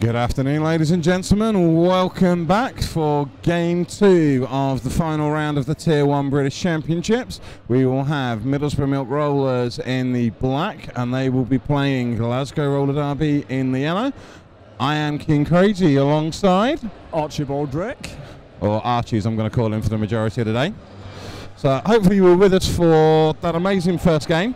Good afternoon, ladies and gentlemen. Welcome back for Game 2 of the final round of the Tier 1 British Championships. We will have Middlesbrough Milk Rollers in the black, and they will be playing Glasgow Roller Derby in the yellow. I am King Crazy alongside Archibald Rick. Or Archie, as I'm going to call him for the majority of the day. So hopefully you were with us for that amazing first game.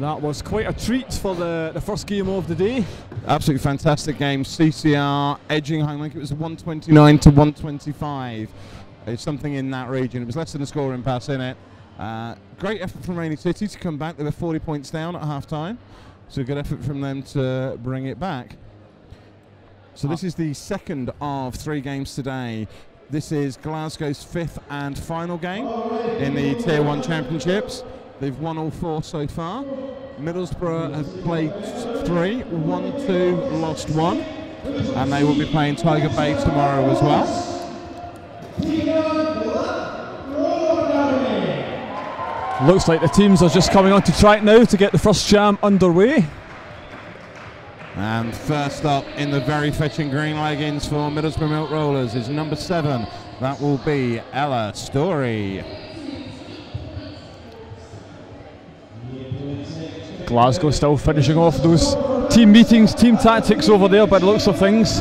That was quite a treat for the first game of the day. Absolutely fantastic game. CCR edging home. I think it was 129 to 125. It's something in that region. It was less than a scoring pass in it. Great effort from Rainy City to come back. They were 40 points down at half time. So good effort from them to bring it back. So this is the second of 3 games today. This is Glasgow's 5th and final game in the Tier 1 Championships. They've won all 4 so far. Middlesbrough have played 3, won 2, lost 1. And they will be playing Tiger Bay tomorrow as well. Looks like the teams are just coming onto track now to get the first jam underway. And first up in the very fetching green leggings for Middlesbrough Milk Rollers is number 7. That will be Ella Story. Glasgow still finishing off those team meetings, team tactics over there by the looks of things.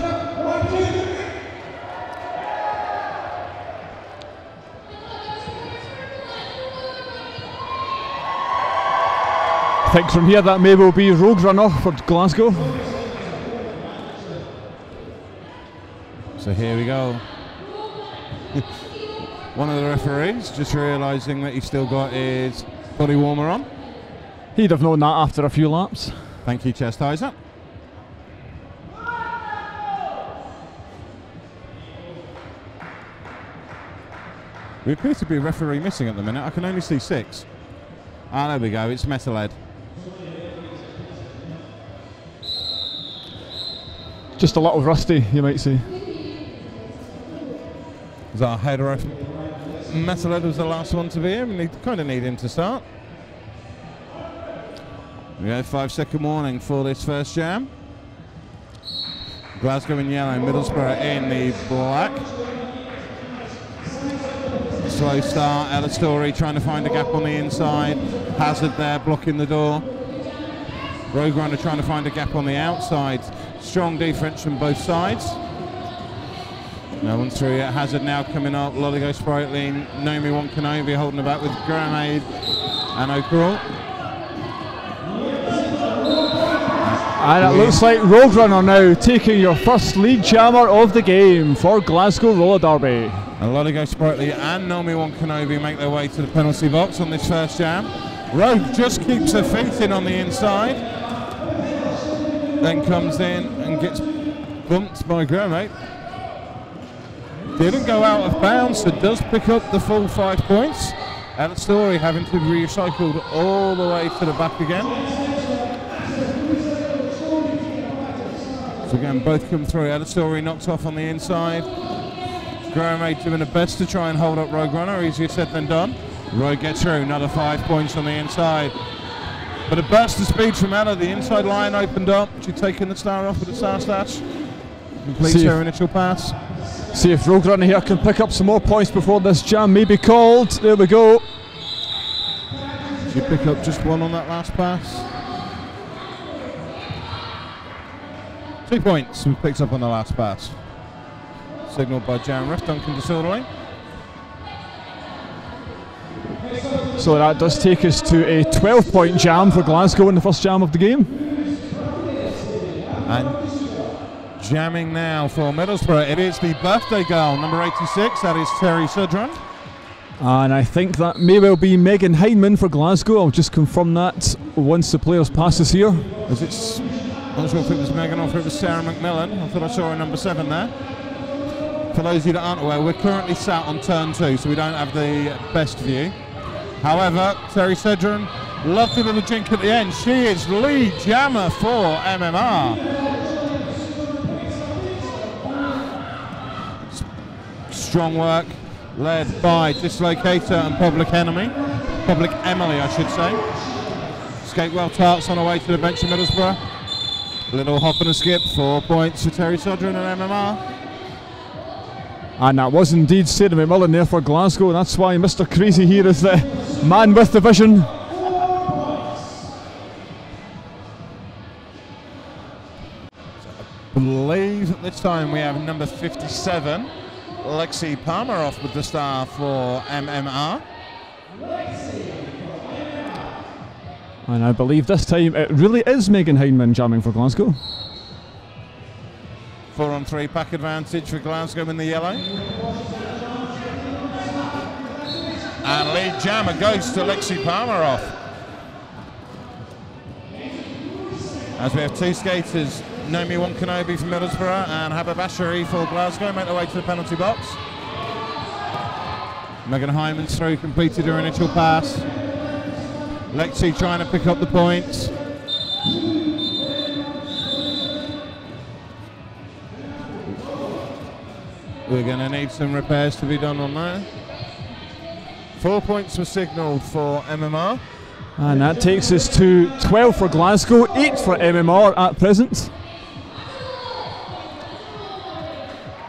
I think from here that may well be Rogue Runner for Glasgow. So here we go. One of the referees just realising that he's still got his body warmer on. He'd have known that after a few laps. Thank you, Chastiser. We appear to be a referee missing at the minute. I can only see 6. Ah, there we go. It's Metalhead. Just a little rusty, you might say. Is that a head ref? Metalhead was the last one to be here. We kind of need him to start. We have 5-second warning for this first jam. Glasgow in yellow, Middlesbrough in the black. Slow start, Ella Story trying to find a gap on the inside. Hazard there blocking the door. Rogue Runner trying to find a gap on the outside. Strong defense from both sides. No one's through yet. Hazard now coming up. Lolligo Sprightly, Naomi Wankanobi holding the back with Grenade and O'Croll. And it looks like Rogue Runner now taking your first lead jammer of the game for Glasgow Roller Derby. And Lolligo Sprightly and Naomi Wankanobi make their way to the penalty box on this first jam. Rogue just keeps her feet in on the inside. Then comes in and gets bumped by Grenade. Didn't go out of bounds, so does pick up the full 5 points. Ella Story having to be recycled all the way to the back again. So again, both come through. Ella Story knocked off on the inside. Grenade doing the best to try and hold up Rogue Runner. Easier said than done. Rogue gets through, another 5 points on the inside. But a burst of speed from Ella. The inside line opened up. She'd taken the star off with the star stash. Completes her initial pass. See if Rogue Runner here can pick up some more points before this jam may be called. There we go. She pick up just 1 on that last pass. 2 points was picked up on the last pass. Signalled by Jam Ref, Duncan Disorderly. So that does take us to a 12-point jam for Glasgow in the first jam of the game. And jamming now for Middlesbrough. It is the birthday girl, number 86. That is Terry Sudran. And I think that may well be Megan Hindman for Glasgow. I'll just confirm that once the players pass us here. As it's, I'm not sure if it was Megan or if it was Sarah McMillan. I thought I saw a number 7 there. For those of you that aren't aware, we're currently sat on turn 2, so we don't have the best view. However, Terry Sedran, lovely little jink at the end. She is lead jammer for MMR. Strong work, led by Dislocator and Public Emily, I should say. Skate well Tarts on her way to the bench of Middlesbrough. Little hop and a skip, 4 points for Terry Sodron and MMR. And that was indeed Sarah McMillan there for Glasgow. That's why Mr. Crazy here is the man with the vision. I believe at this time we have number 57, Lexi Palmer, off with the star for MMR. And I believe this time it really is Megan Hindman jamming for Glasgow. 4-on-3 pack advantage for Glasgow in the yellow. And lead jammer goes to Lexi Palmer off. As we have two skaters, Naomi Wankanobi for Middlesbrough and Hababashari for Glasgow, make their way to the penalty box. Megan Hyman's through, completed her initial pass. Lexi trying to pick up the points. We're going to need some repairs to be done on that. 4 points were signalled for MMR. And that takes us to 12 for Glasgow, 8 for MMR at present.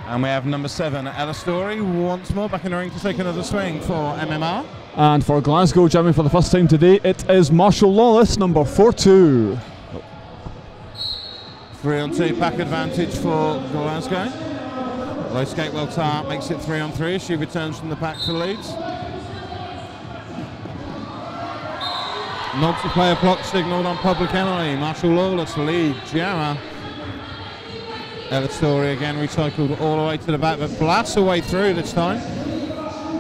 And we have number 7, Ella Story, once more back in the ring to take another swing for MMR. And for Glasgow, jamming for the first time today, it is Marshall Lawless, number 42. 3-on-2 pack advantage for Glasgow. Low skate well tart makes it 3-on-3 as she returns from the pack for Leeds. Multiplayer clock signalled on public enemy. Marshall Lawless lead jammer. Ella Story again recycled all the way to the back, but blasts her way through this time.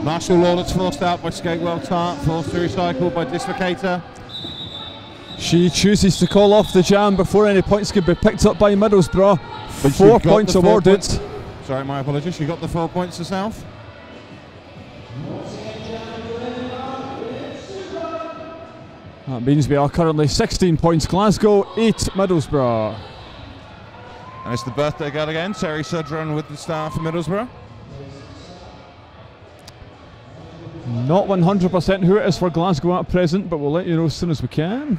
Marshall Lawless forced out by Skatewell Tart, forced to recycle by Dislocator. She chooses to call off the jam before any points could be picked up by Middlesbrough. But 4 points awarded. Sorry, my apologies. She got the 4 points herself. That means we are currently 16 points Glasgow, 8 Middlesbrough. And it's the birthday girl again, Terry Sudron with the star for Middlesbrough. Not 100% who it is for Glasgow at present, but we'll let you know as soon as we can.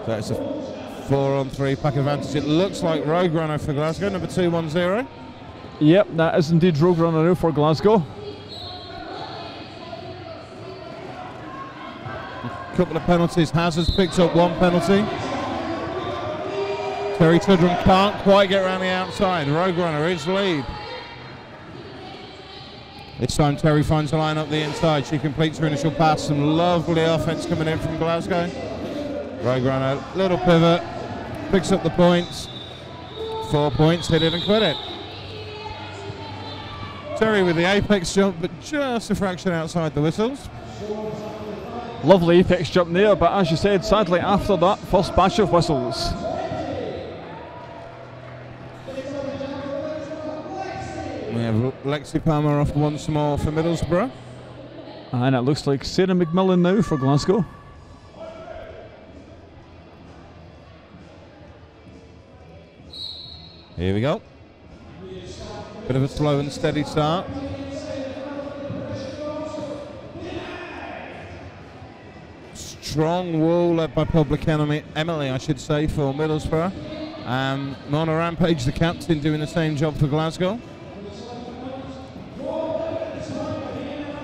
So it's a 4-on-3 pack advantage. It looks like Rogue Runner for Glasgow, number 210. Yep, that is indeed Rogue Runner now for Glasgow. Couple of penalties. Hazard's picked up 1 penalty. Terry Sudron can't quite get around the outside. Rogue Runner is lead. This time Terry finds a line up the inside. She completes her initial pass. Some lovely offense coming in from Glasgow. Rogue Runner, little pivot, picks up the points. 4 points, hit it and quit it. Terry with the apex jump, but just a fraction outside the whistles. Lovely apex jump there, but as you said, sadly after that first batch of whistles. We have Lexi Palmer off once more for Middlesbrough. And it looks like Sarah McMillan now for Glasgow. Here we go. Bit of a slow and steady start. Strong wall led by public enemy Emily, I should say, for Middlesbrough. Mona Rampage, the captain, doing the same job for Glasgow.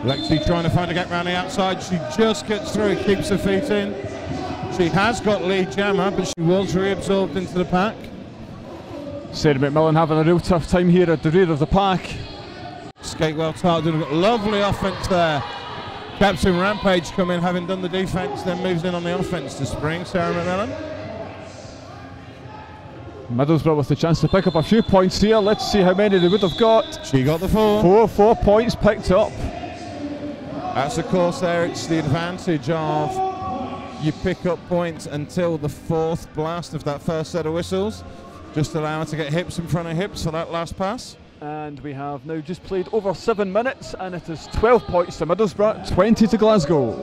Lexi trying to find a gap round the outside. She just gets through, keeps her feet in. She has got lead jammer, but she was reabsorbed into the pack. Sarah McMillan having a real tough time here at the rear of the pack. Skatewell Tart doing a lovely offense there. Captain Rampage come in, having done the defense, then moves in on the offense to spring. Sarah McMillan. Middlesbrough with the chance to pick up a few points here. Let's see how many they would have got. She got the 4. 4 points picked up. That's of course there, it's the advantage of you pick up points until the 4th blast of that first set of whistles. Just allow her to get hips in front of hips for that last pass. And we have now just played over 7 minutes, and it is 12 points to Middlesbrough, 20 to Glasgow.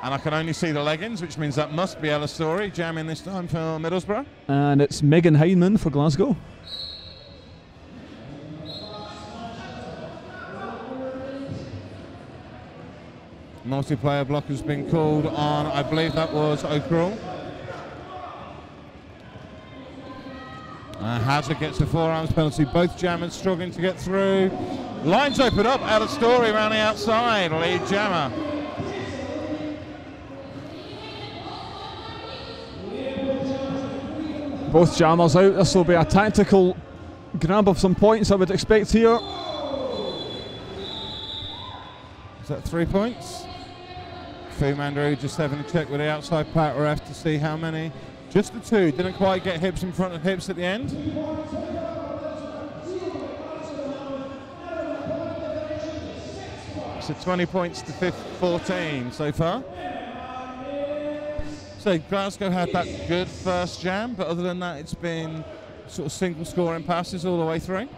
And I can only see the leggings, which means that must be Ella Story, jamming this time for Middlesbrough. And it's Megan Hindman for Glasgow. Multiplayer block has been called on, I believe that was O'Croll. Hazard gets a forearms penalty. Both jammers struggling to get through. Lines open up. Ella Story around the outside. Lead jammer. Both jammers out. This will be a tactical grab of some points, I would expect here. Is that 3 points? Fu Mandru just having a check with the outside pat ref to see how many. Just the two. Didn't quite get hips in front of hips at the end. So 20 points to 14 so far. So Glasgow had that good first jam, but other than that, it's been sort of single scoring passes all the way through.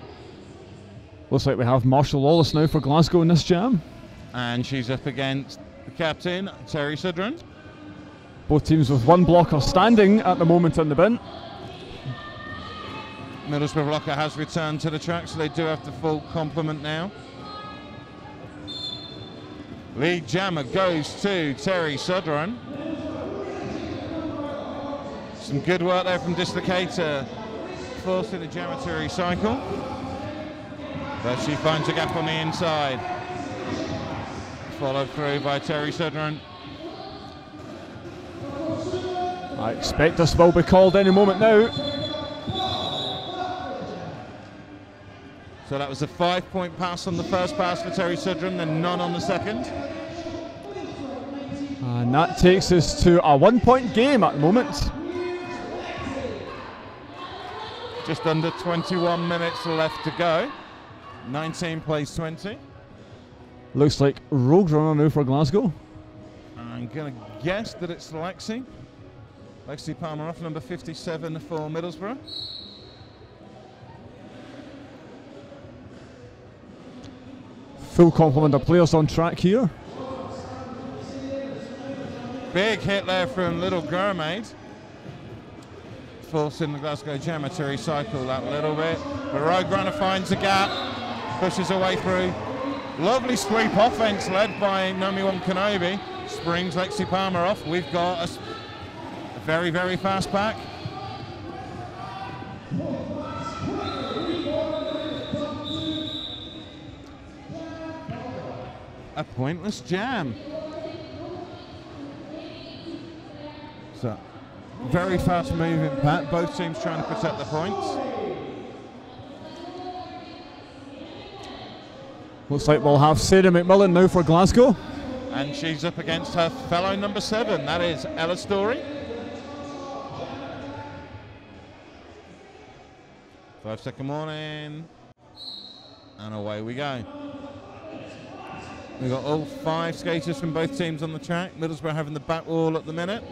Looks like we have Marshall Lawless now for Glasgow in this jam. And she's up against the captain, Terry Sudren. Both teams with one blocker standing at the moment in the bin. Middlesbrough blocker has returned to the track, so they do have the full complement now. Lead jammer goes to Terry Sudren. Some good work there from Dislocator, forcing the jammer to recycle. But she finds a gap on the inside. Followed through by Terry Sudren. I expect this will be called any moment now. So that was a 5-point pass on the first pass for Terry Sudren, then none on the second. And that takes us to a 1-point game at the moment. Just under 21 minutes left to go. 19 plays 20. Looks like Rogue Runner now for Glasgow. I'm going to guess that it's Lexi. Lexi Palmer off, number 57 for Middlesbrough. Full complement of players on track here. Big hit there from Little Gurmaid. Forcing the Glasgow jammer to recycle that little bit. But Rogue Runner finds a gap, pushes her way through. Lovely sweep offense led by Nomiwan Kenobi. Springs Lexi Palmer off. We've got a very, very fast pack. A pointless jam. So, very fast moving pack. Both teams trying to protect the points. Looks like we'll have Sarah McMillan now for Glasgow. And she's up against her fellow number 7. That is Ella Story. 5-second warning. And away we go. We've got all 5 skaters from both teams on the track. Middlesbrough having the back wall at the minute.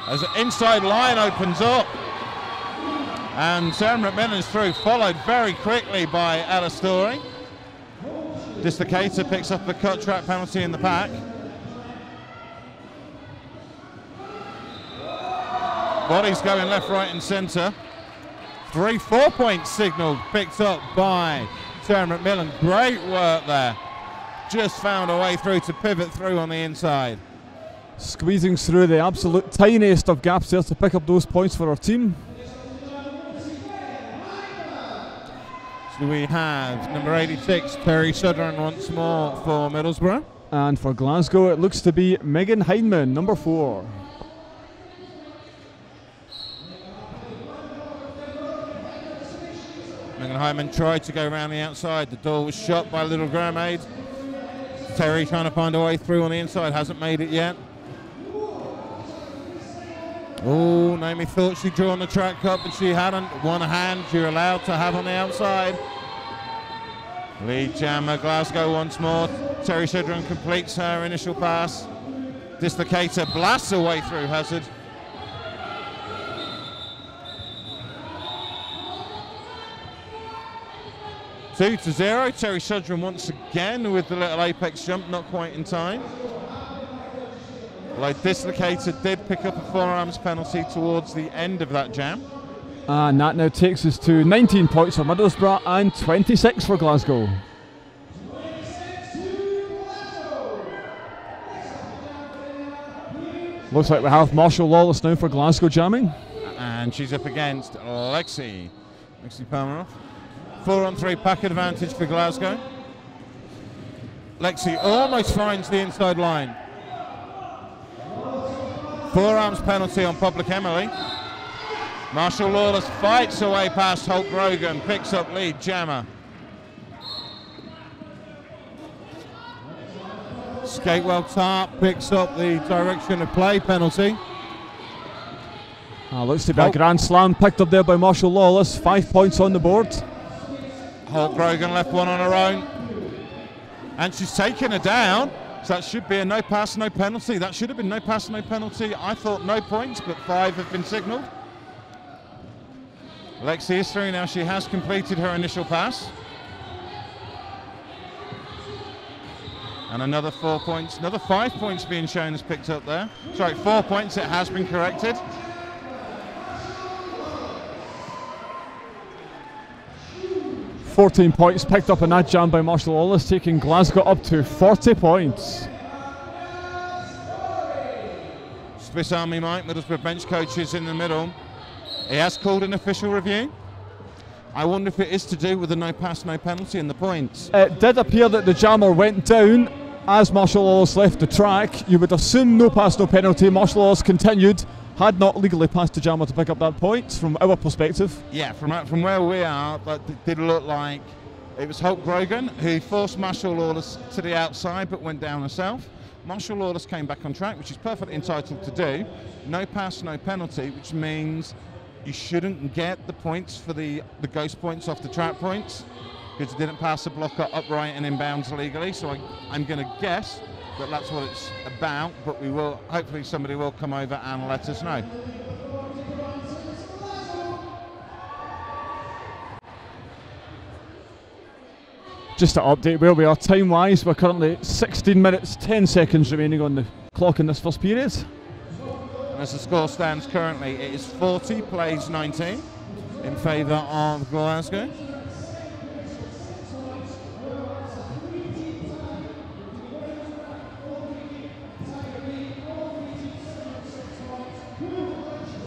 As the inside line opens up. And Sarah McMillan is through, followed very quickly by Ella Story. Dislocator picks up a cut track penalty in the pack. Bodies going left, right and centre. 3-4 point signal picked up by Sarah McMillan. Great work there. Just found a way through to pivot through on the inside. Squeezing through the absolute tiniest of gaps there to pick up those points for our team. So we have number 86, Terry Sudren once more for Middlesbrough. And for Glasgow, it looks to be Megan Heineman, number 4. Megan Hyman tried to go around the outside. The door was shut by Little Gurmaid. Terry trying to find a way through on the inside, hasn't made it yet. Oh, Naomi thought she'd drawn the track up, but she hadn't. One hand you're allowed to have on the outside. Lead jammer, Glasgow once more. Terry Sudren completes her initial pass. Dislocator blasts her way through Hazard. Two to 0. Terry Sudren once again with the little apex jump, not quite in time. Like Dislocator did pick up a forearms penalty towards the end of that jam. And that now takes us to 19 points for Middlesbrough and 26 for Glasgow. Looks like we have Marshall Lawless now for Glasgow jamming. And she's up against Lexi Palmeroff. 4-on-3 pack advantage for Glasgow. Lexi almost finds the inside line. Forearms penalty on Public Emily. Marshall Lawless fights away past Holt Grogan, picks up lead jammer. Skatewell Tarp picks up the direction of play penalty. Looks to be a grand slam picked up there by Marshall Lawless. 5 points on the board. Holt Grogan left one on her own. And she's taken her down. So that should be a no pass, no penalty. That should have been no pass, no penalty. I thought no points, but 5 have been signalled. Lexi is through now. She has completed her initial pass. And another 4 points. Another 5 points being shown as picked up there. Sorry, 4 points. It has been corrected. $14 points picked up in that jam by Marshall Lawless, taking Glasgow up to 40 points. Swiss Army Mike, Middlesbrough bench coaches in the middle. He has called an official review. I wonder if it is to do with the no pass, no penalty and the points. It did appear that the jammer went down as Marshall Lawless left the track. You would assume no pass, no penalty. Marshall Lawless continued, had not legally passed the jammer to pick up that point from our perspective. Yeah, from where we are, that did look like it was Holt Grogan who forced Marshall Lawless to the outside but went down herself. Marshall Lawless came back on track, which is perfectly entitled to do. No pass, no penalty, which means you shouldn't get the points for the ghost points off the track points because you didn't pass the blocker upright and inbounds legally. So I'm going to guess that that's what it's about, but we will, hopefully somebody will come over and let us know. Just to update where we are time-wise, we're currently 16 minutes, 10 seconds remaining on the clock in this first period. As the score stands currently, it is 40 plays 19 in favour of Glasgow.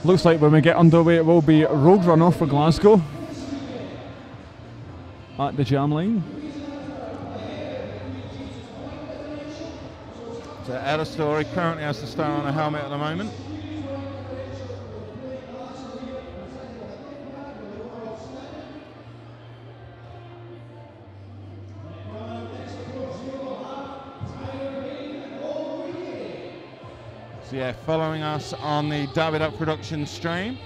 Looks like when we get underway it will be Roadrunner for Glasgow at the jam line. So Ella Story currently has the star on her helmet at the moment. So yeah, following us on the David Up production stream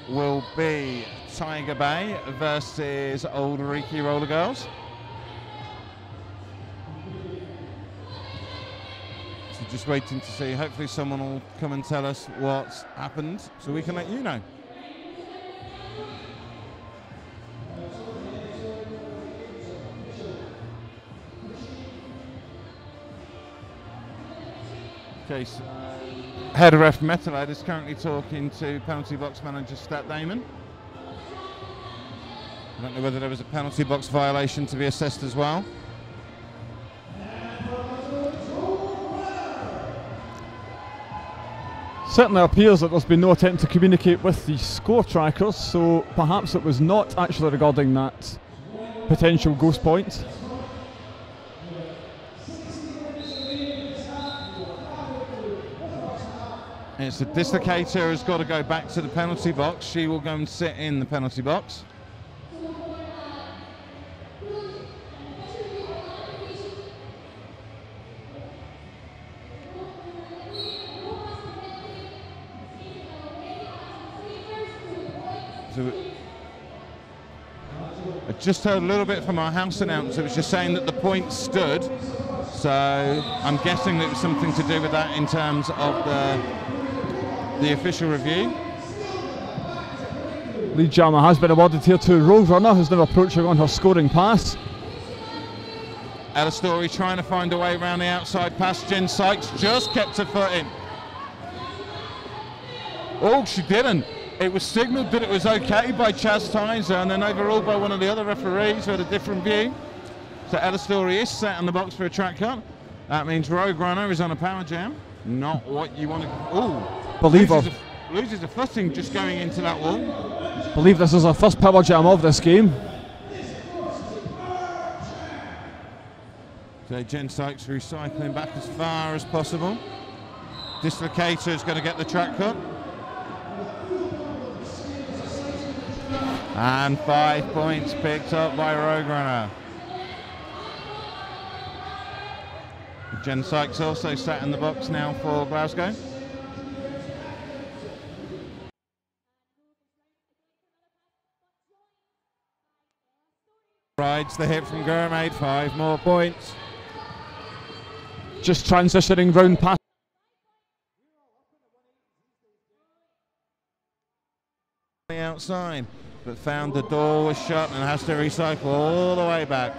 will be Tiger Bay versus Old Riki Roller Girls. So just waiting to see, hopefully someone will come and tell us what's happened so we can let you know. Okay, so head ref Metalhead is currently talking to penalty box manager Stat Damon. I don't know whether there was a penalty box violation to be assessed as well. Certainly appears that there's been no attempt to communicate with the score trackers, so perhaps it was not actually regarding that potential ghost point. It's the dislocator has got to go back to the penalty box. She will go and sit in the penalty box. So I just heard a little bit from our house announcer. It was just saying that the point stood. So I'm guessing that it was something to do with that in terms of the official review. Lead jammer has been awarded here to Roadrunner, who's now approaching on her scoring pass. Ella Story trying to find a way around the outside pass. Jen Sykes just kept her foot in. Oh, she didn't. It was signalled that it was okay by Chaz Tizer and then overruled by one of the other referees who had a different view. So Ella Story is set on the box for a track cut. That means Roadrunner is on a power jam. Not what you want to. Ooh, loses a footing just going into that wall. Believe this is our first power jam of this game. So Jen Sykes recycling back as far as possible. Dislocator is going to get the track cut. And 5 points picked up by Roadrunner. Jen Sykes also sat in the box now for Glasgow. Rides the hit from Gourmet, 5 more points. Just transitioning round past. The outside, but found the door was shut and has to recycle all the way back.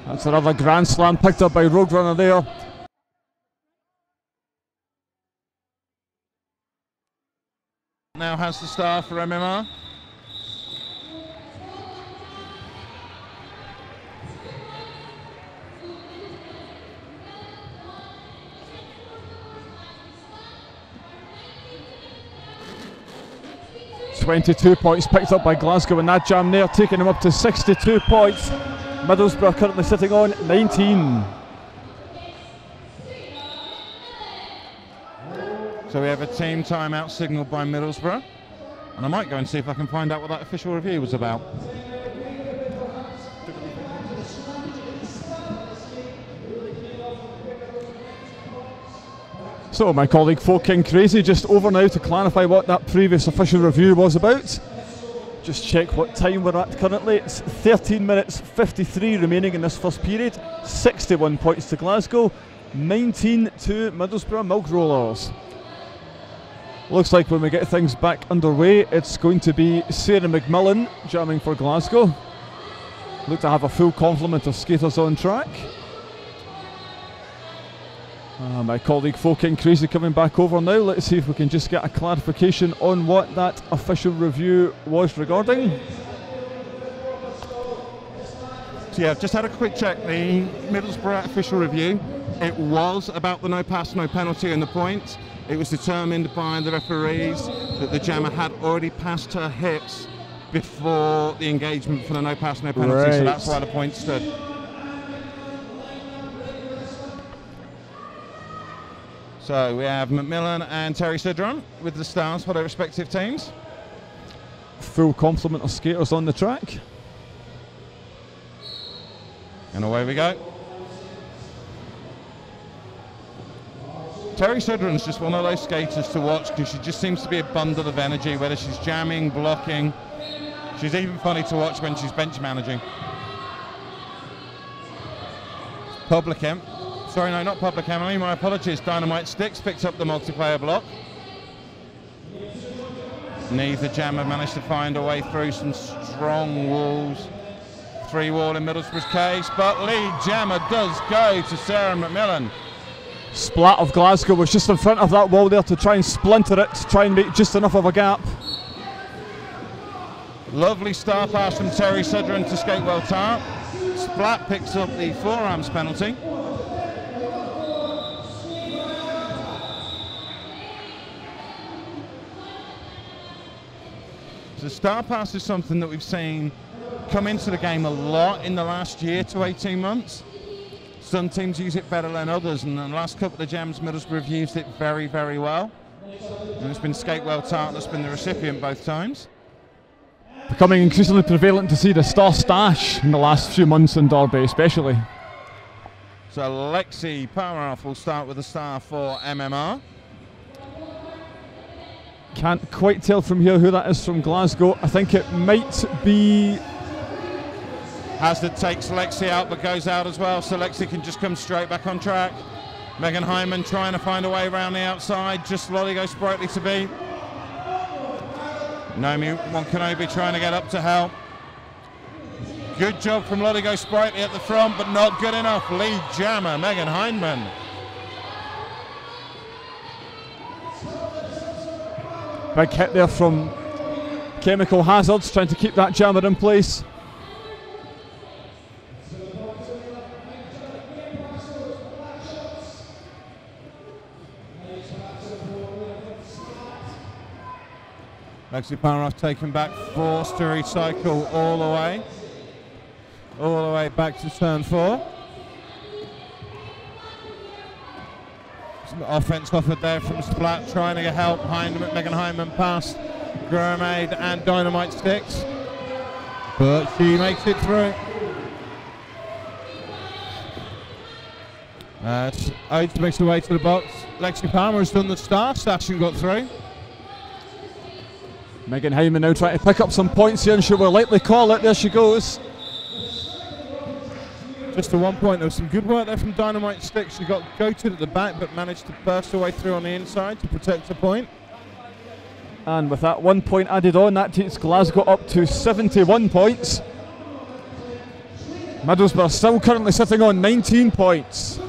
That's another Grand Slam picked up by Roadrunner there. Now has the star for MMR. .22 points picked up by Glasgow in that jam there, taking them up to 62 points. Middlesbrough currently sitting on 19. So we have a team timeout signalled by Middlesbrough. And I might go and see if I can find out what that official review was about. So my colleague Folk King Crazy just over now to clarify what that previous official review was about. Just check what time we're at currently. It's 13 minutes 53 remaining in this first period. 61 points to Glasgow, 19 to Middlesbrough Milk Rollers. Looks like when we get things back underway, it's going to be Sarah McMillan jamming for Glasgow. Look to have a full complement of skaters on track. My colleague Folk King Crazy coming back over now. Let's see if we can just get a clarification on what that official review was regarding. So yeah, I've just had a quick check. The Middlesbrough official review, it was about the no pass, no penalty and the points. It was determined by the referees that the jammer had already passed her hips before the engagement for the no pass, no penalty, right. So that's why the points stood. So we have McMillan and Terry Sidron with the stars for their respective teams. Full complement of skaters on the track. And away we go. Terry Sidron's just one of those skaters to watch because she just seems to be a bundle of energy, whether she's jamming, blocking. She's even funny to watch when she's bench managing. Public Imp. Sorry, no, not Public Emily, my apologies. Dynamite Sticks picked up the multiplayer block. Neither jammer managed to find a way through some strong walls. 3 wall in Middlesbrough's case, but lead jammer does go to Sarah McMillan. Splat of Glasgow was just in front of that wall there to try and splinter it, to try and make just enough of a gap. Lovely star pass from Terry Sidron to Skatewell Tart. Splat picks up the forearms penalty. So star pass is something that we've seen come into the game a lot in the last year to 18 months. Some teams use it better than others, and in the last couple of jams Middlesbrough have used it very, very well. And it's been Skatewell Tart that's been the recipient both times. Becoming increasingly prevalent to see the star stash in the last few months in Derby especially. So Lexi Poweroff will start with a star for MMR. Can't quite tell from here who that is from Glasgow. I think it might be... Hazard takes Lexi out but goes out as well, so Lexi can just come straight back on track. Megan Hyman trying to find a way around the outside, just Lodigo Sprightly to beat. Naomi Wankanobi trying to get up to help. Good job from Lodigo Sprightly at the front, but not good enough. Lead jammer Megan Hyman. Big hit there from Chemical Hazards, trying to keep that jammer in place. Lexi Palmer taken back, forced to recycle all the way back to turn 4. Some offense offered there from Splat, trying to get help. Megan Hyman past Grenade and Dynamite Sticks, but she makes it through. Oates makes her way to the box. Lexi Palmer has done the start, Stashin got through. Megan Hyman now trying to pick up some points here, and she will likely call it. There she goes. Just to 1 point, there was some good work there from Dynamite Sticks. She got goated at the back, but managed to burst her way through on the inside to protect the point. And with that 1 point added on, that takes Glasgow up to 71 points. Middlesbrough still currently sitting on 19 points.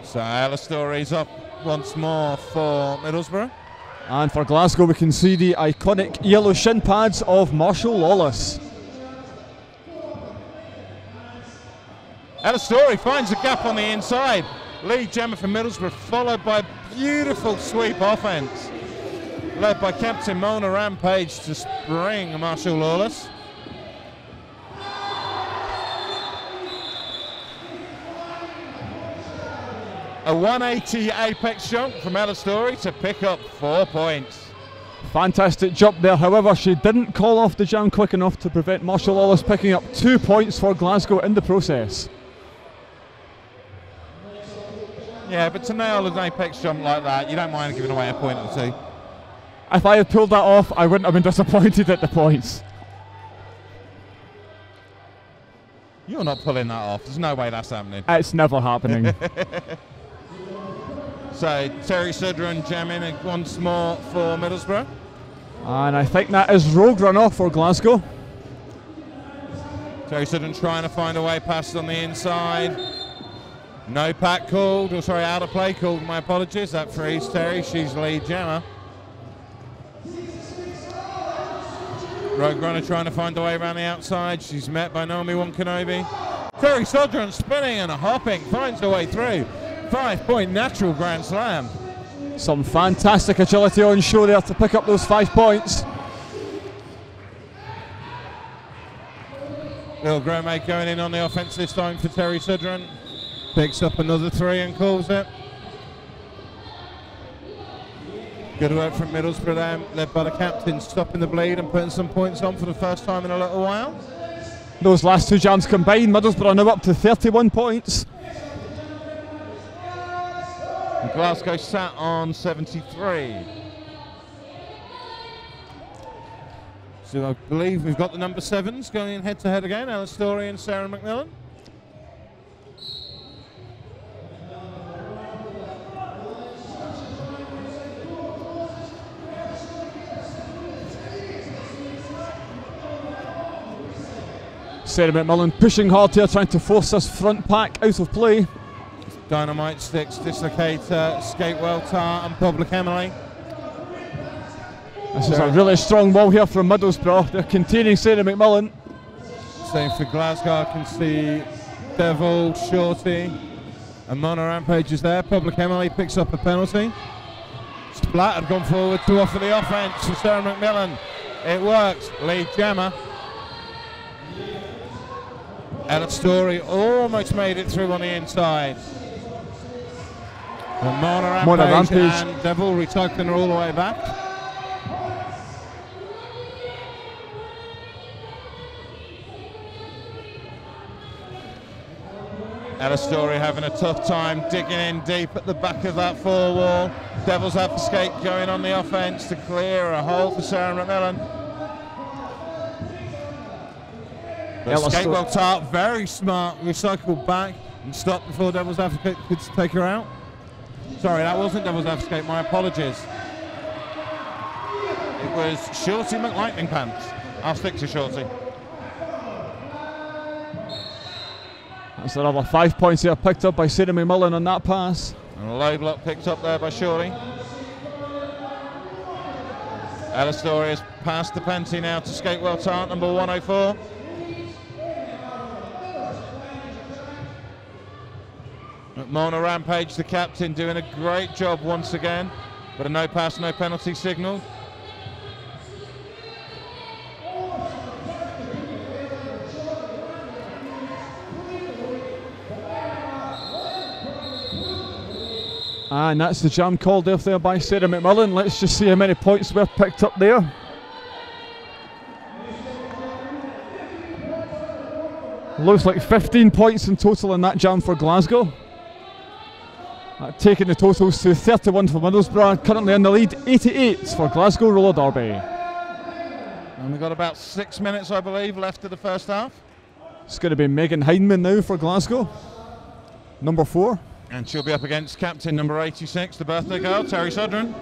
So Ella Story's up once more for Middlesbrough. And for Glasgow, we can see the iconic yellow shin pads of Marshall Lawless. Ella Story finds a gap on the inside. Lead jammer for Middlesbrough, followed by a beautiful sweep offense, led by Captain Mona Rampage to spring Marshall Lawless. A 180 apex jump from Ella Story to pick up 4 points. Fantastic jump there, however she didn't call off the jam quick enough to prevent Marshall Lawless picking up 2 points for Glasgow in the process. Yeah, but to nail an apex jump like that, you don't mind giving away a point or 2. If I had pulled that off, I wouldn't have been disappointed at the points. You're not pulling that off, there's no way that's happening. It's never happening. So Terry Sudren jamming once more for Middlesbrough. And I think that is rogue runoff for Glasgow. Terry Sudren trying to find a way past on the inside. No pack called, or sorry, out of play called, my apologies. That frees Terry, she's lead jammer. Rogue Runner trying to find a way around the outside. She's met by Naomi Wankanobi. Terry Sodron spinning and hopping, finds her way through. 5 point natural grand slam. Some fantastic agility on show there to pick up those 5 points. Bill Gromade going in on the offense this time for Terry Sudren. Picks up another 3 and calls it. Good work from Middlesbrough there, led by the captain, stopping the bleed and putting some points on for the first time in a little while. Those last 2 jams combined, Middlesbrough are now up to 31 points. And Glasgow sat on 73. So I believe we've got the number 7s going in head to head again, Ella Story and Sarah McMillan. Sarah McMillan pushing hard here, trying to force this front pack out of play. Dynamite Sticks, Dislocator, Skatewell Tar and Public Emily. This is a really strong wall here from Middlesbrough. They're containing Sarah McMillan. Same for Glasgow, I can see Devil, Shorty and Mona Rampage is there. Public Emily picks up a penalty. Splat had gone forward to offer the offense for Sarah McMillan. It works, lead jammer. Ella Story almost made it through on the inside. And Mona Rampage and Devil recycling her all the way back. Ella Story having a tough time digging in deep at the back of that 4 wall. Devil's Escape going on the offense to clear a hole for Sarah McMillan. Skatewell Tart, very smart, recycled back and stopped before Devil's Advocate could take her out. Sorry, that wasn't Devil's Advocate, my apologies. It was Shorty McLightning Pants. I'll stick to Shorty. That's another 5 points here picked up by Sarah McMillan on that pass. And a low block picked up there by Shorty. Ella Story has passed the penalty now to Skatewell Tart, number 104. Mona Rampage, the captain, doing a great job once again, but a no pass, no penalty signal. And that's the jam called off there by Sarah McMillan. Let's just see how many points were picked up there. Looks like 15 points in total in that jam for Glasgow. Taking the totals to 31 for Middlesbrough, currently in the lead, 88 for Glasgow Roller Derby. And we've got about 6 minutes, I believe, left of the first half. It's going to be Megan Hindman now for Glasgow, number 4. And she'll be up against captain number 86, the birthday girl, Terry Sudren.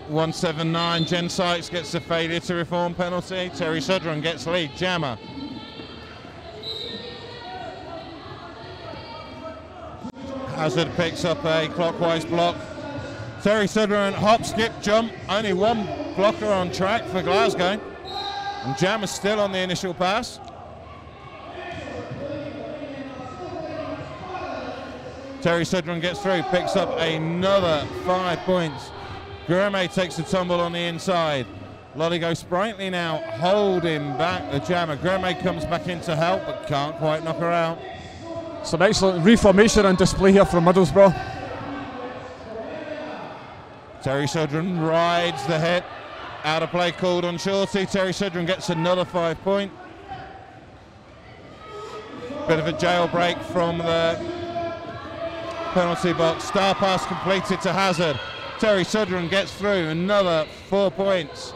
179, Jen Sykes gets the failure to reform penalty. Terry Sudren gets lead, jammer. Hazard picks up a clockwise block. Terry Sudren, hop, skip, jump. Only one blocker on track for Glasgow. And Jammer's still on the initial pass. Terry Sudren gets through, picks up another 5 points. Gourmet takes a tumble on the inside. Lottie goes sprightly now, holding back the Jammer. Gourmet comes back in to help, but can't quite knock her out. Some excellent reformation on display here from Middlesbrough. Terry Sudren rides the hit. Out of play called on Shorty. Terry Sudren gets another 5 point. Bit of a jailbreak from the penalty box. Star pass completed to Hazard. Terry Sudren gets through, another 4 points.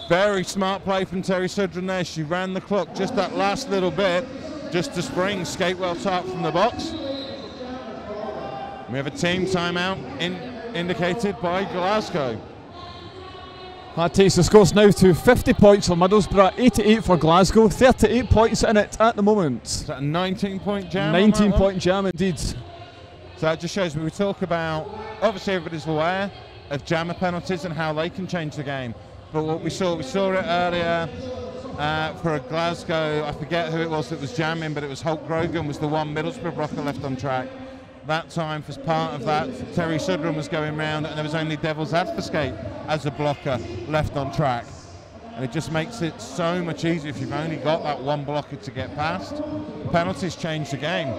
Very smart play from Terry Sudren there. She ran the clock just that last little bit, just to spring skate well tart from the box. We have a team timeout indicated by Glasgow. That takes the scores now to 50 points for Middlesbrough, 88 for Glasgow, 38 points in it at the moment. Is that a 19-point jam? 19-point jam indeed. So that just shows we talk about, obviously everybody's aware of jammer penalties and how they can change the game. But what we saw it earlier for a Glasgow, I forget who it was that was jamming, but it was Holt Grogan was the one Middlesbrough blocker left on track. That time, as part of that, Terry Sudren was going round and there was only Devil's Advocate as a blocker left on track. And it just makes it so much easier if you've only got that one blocker to get past. Penalties change the game.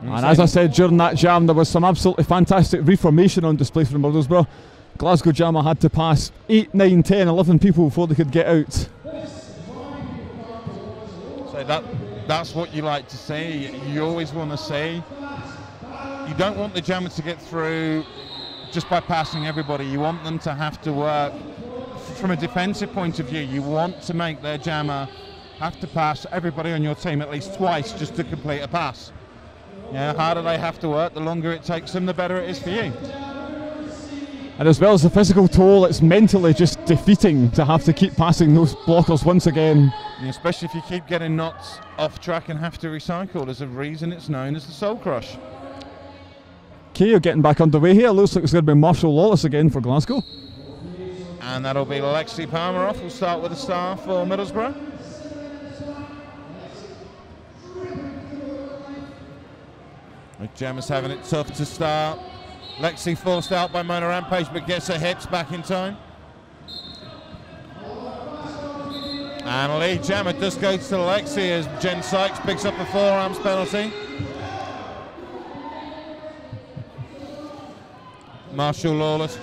And as I said during that jam, there was some absolutely fantastic reformation on display from Middlesbrough. Glasgow Jammer had to pass 8, 9, 10, 11 people before they could get out. So that's what you like to see. You always want to see. You don't want the jammer to get through just by passing everybody. You want them to have to work from a defensive point of view. You want to make their jammer have to pass everybody on your team at least twice just to complete a pass. Yeah, the harder they have to work, the longer it takes them, the better it is for you. And as well as the physical toll, it's mentally just defeating to have to keep passing those blockers once again. Yeah, especially if you keep getting knots off track and have to recycle. There's a reason it's known as the Soul Crush. Okay, you're getting back underway here. Looks like it's going to be Marshall Lawless again for Glasgow. And that'll be Lexi Palmer off. We'll start with the star for Middlesbrough. The Gemma's having it tough to start. Lexi forced out by Mona Rampage, but gets her hits back in time. And Lee Jammer just goes to Lexi as Jen Sykes picks up a forearms penalty. Marshall Lawless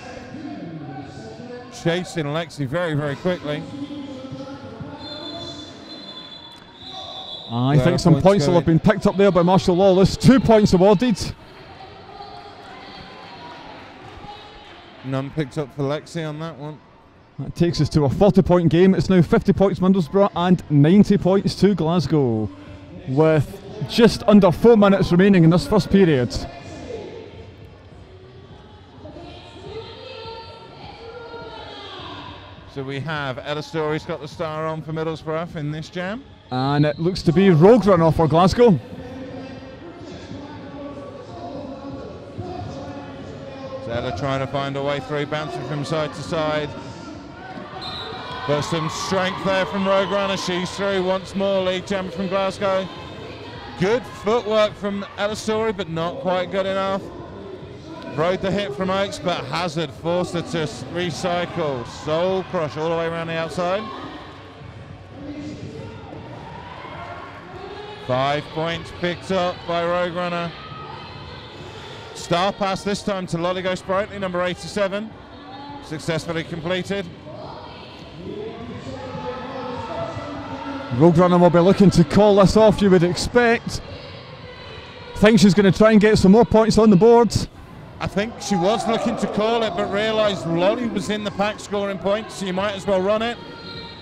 chasing Lexi very, very quickly. I think some points will have been picked up there by Marshall Lawless. 2 points awarded. None picked up for Lexi on that one. That takes us to a 40-point game. It's now 50 points Middlesbrough and 90 points to Glasgow, with just under 4 minutes remaining in this first period. So we have Ella Story's got the star on for Middlesbrough in this jam. And it looks to be Rogue Runner for Glasgow. So Stella trying to find a way through, bouncing from side to side. But some strength there from Roadrunner. She's through once more. Lead jammer from Glasgow. Good footwork from Ella Story, but not quite good enough. Rode the hit from Oakes, but Hazard forced her to recycle. Soul Crush all the way around the outside. 5 points picked up by Roadrunner. Star pass this time to Lolligo Sprightly, number 87. Successfully completed. Roadrunner will be looking to call this off, you would expect. I think she's going to try and get some more points on the board. I think she was looking to call it, but realised Lolly was in the pack scoring points, so you might as well run it.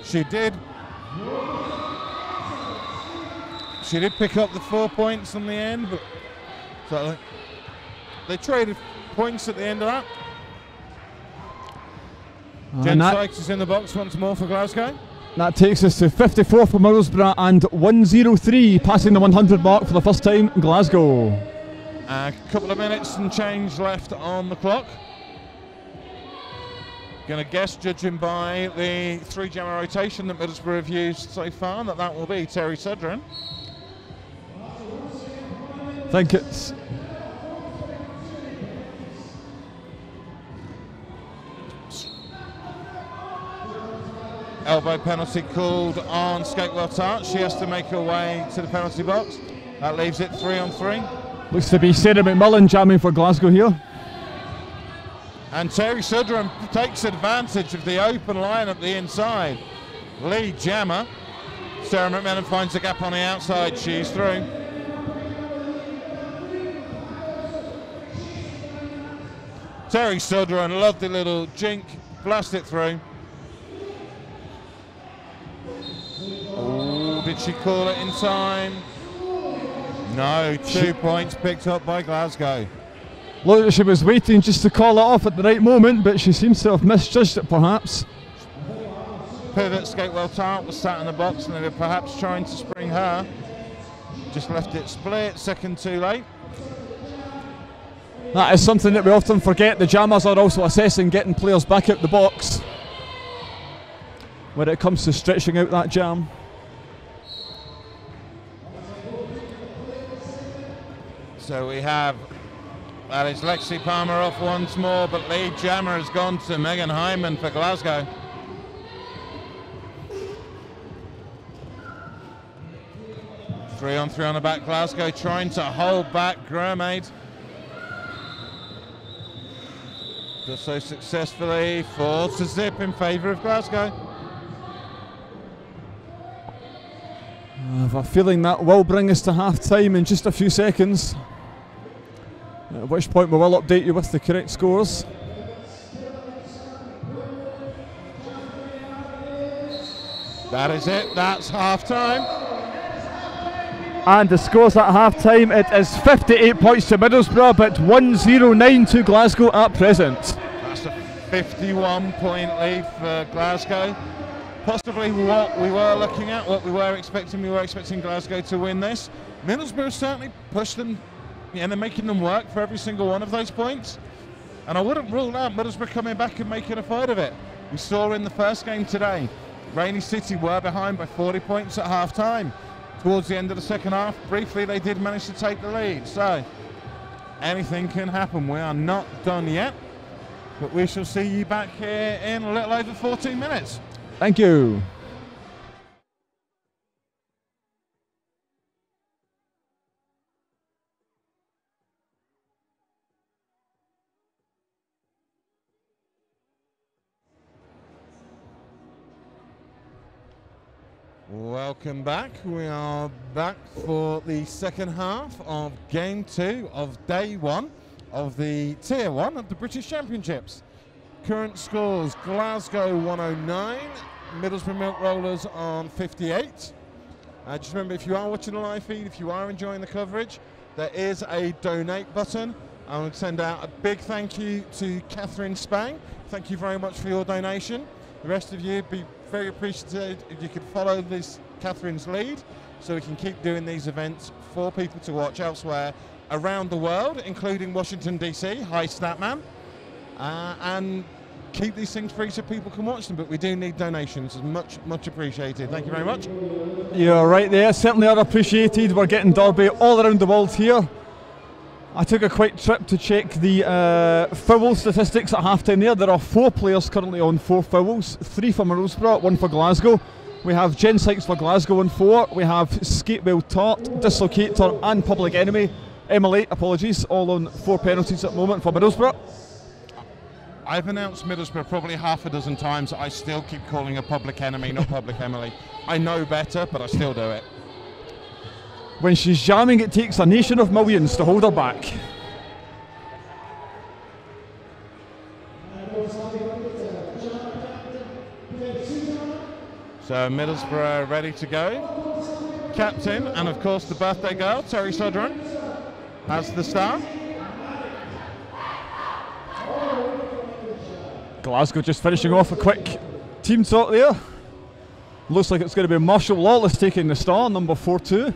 She did. She did pick up the 4 points on the end, but so they traded points at the end of that. Jen Sykes is in the box once more for Glasgow. That takes us to 54 for Middlesbrough and 103, passing the 100 mark for the first time in Glasgow. A couple of minutes and change left on the clock. Going to guess, judging by the 3 jammer rotation that Middlesbrough have used so far, that will be Terry Sudren. I think it's... Elbow penalty called on Skatewell Tart. She has to make her way to the penalty box. That leaves it 3-on-3. Looks to be Sarah McMillan jamming for Glasgow here. And Terry Sudren takes advantage of the open line at the inside. Lead jammer. Sarah McMillan finds a gap on the outside. She's through. Terry Sudren, lovely little jink, blast it through. Oh, did she call it in time? No, 2 points picked up by Glasgow. Look, she was waiting just to call it off at the right moment, but she seems to have misjudged it perhaps. Pivot Skatewell Tart was sat in the box and they were perhaps trying to spring her. Just left it split, second too late. That is something that we often forget. The jammers are also assessing getting players back out the box when it comes to stretching out that jam. So we have, that is Lexi Palmer off once more, but lead jammer has gone to Megan Hyman for Glasgow. Three on the back, Glasgow trying to hold back Gurmaid. Does so successfully, 4-0 in favour of Glasgow. I have a feeling that will bring us to half time in just a few seconds, at which point we will update you with the correct scores. That is it, that's half time. And the scores at half time, it is 58 points to Middlesbrough, but 109 to Glasgow at present. That's a 51 point lead for Glasgow. Possibly what we were looking at, what we were expecting. We were expecting Glasgow to win this. Middlesbrough certainly pushed them, and they're making them work for every single one of those points. And I wouldn't rule out Middlesbrough coming back and making a fight of it. We saw in the first game today, Rainy City were behind by 40 points at half time. Towards the end of the second half, briefly they did manage to take the lead. So anything can happen. We are not done yet, but we shall see you back here in a little over 14 minutes. Thank you. Welcome back. We are back for the second half of game 2 of day 1 of the tier 1 of the British Championships. Current scores: Glasgow 109, Middlesbrough Milk Rollers on 58. Just remember, if you are watching the live feed, if you are enjoying the coverage, there is a donate button. I would send out a big thank you to Catherine Spang. Thank you very much for your donation. The rest of you, be very appreciative if you could follow this Catherine's lead, so we can keep doing these events for people to watch elsewhere around the world, including Washington DC. Hi Snapman. and keep these things free so people can watch them. But we do need donations. It's much appreciated. Thank you very much. You're right there, certainly are appreciated. We're getting Derby all around the world here. I took a quick trip to check the foul statistics at half-time there. There are 4 players currently on 4 fouls, 3 for Middlesbrough, 1 for Glasgow. We have Jen Sykes for Glasgow on 4. We have Skatewell Tart, Dislocator and Public Enemy, Emily, apologies, all on 4 penalties at the moment for Middlesbrough. I've announced Middlesbrough probably half a dozen times. I still keep calling her Public Enemy, not Public Emily. I know better, but I still do it. When she's jamming, it takes a nation of millions to hold her back. So Middlesbrough ready to go. Captain, and of course the birthday girl, Terry Sodron, has the star. Glasgow just finishing off a quick team talk there. Looks like it's going to be Marshall Lawless taking the star, number 4-2.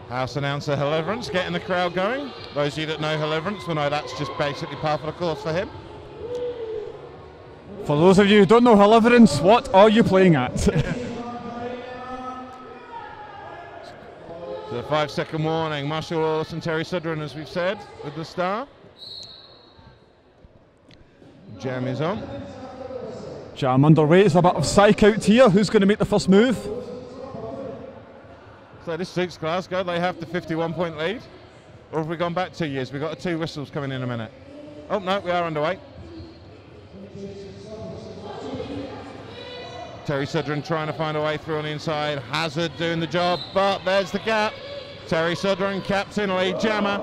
House announcer Hilleverance getting the crowd going. Those of you that know Hilleverance will know that's just basically par for the course for him. For those of you who don't know Hilleverance, what are you playing at? So the 5-second warning, Marshall Lawless and Terry Sudren, as we've said, with the star. Jam is on. Jam underway. It's a bit of psych out here. Who's going to make the first move? So this suits Glasgow. They have the 51-point lead. Or have we gone back 2 years? We've got 2 whistles coming in a minute. Oh, no, we are underway. Terry Sudren trying to find a way through on the inside. Hazard doing the job, but there's the gap. Terry Sudren, captain, lead jammer.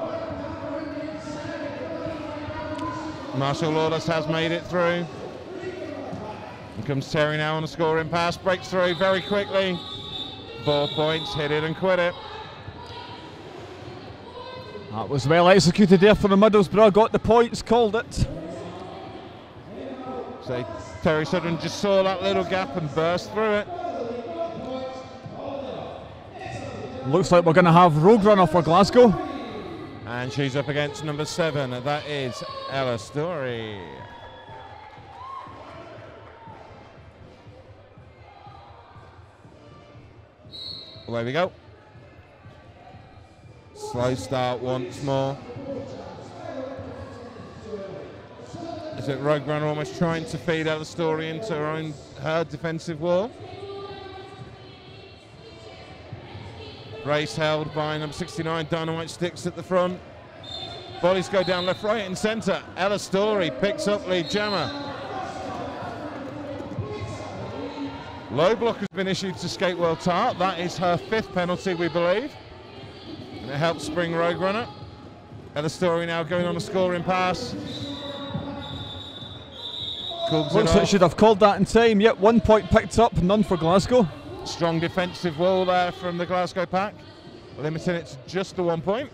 Marshall Lawless has made it through. Here comes Terry now on a scoring pass. Breaks through very quickly. 4 points, hit it and quit it. That was well executed there for the Middlesbrough. Got the points, called it. So Terry Sudren just saw that little gap and burst through it. Looks like we're going to have Rogue Runner for Glasgow. And she's up against number 7, and that is Ella Story. Away we go. Slow start once more. Is it Rogue Runner almost trying to feed Ella Story into her defensive wall? Race held by number 69, Dynamite Sticks at the front. Bodies go down left, right and centre. Ella Story picks up lead jammer. Low block has been issued to Skatewell Tart. That is her 5th penalty, we believe. And it helps spring Rogue Runner. Ella Story now going on a scoring pass. Looks like should have called that in time. Yep, 1 point picked up, none for Glasgow. Strong defensive wall there from the Glasgow pack, limiting it to just the 1 point.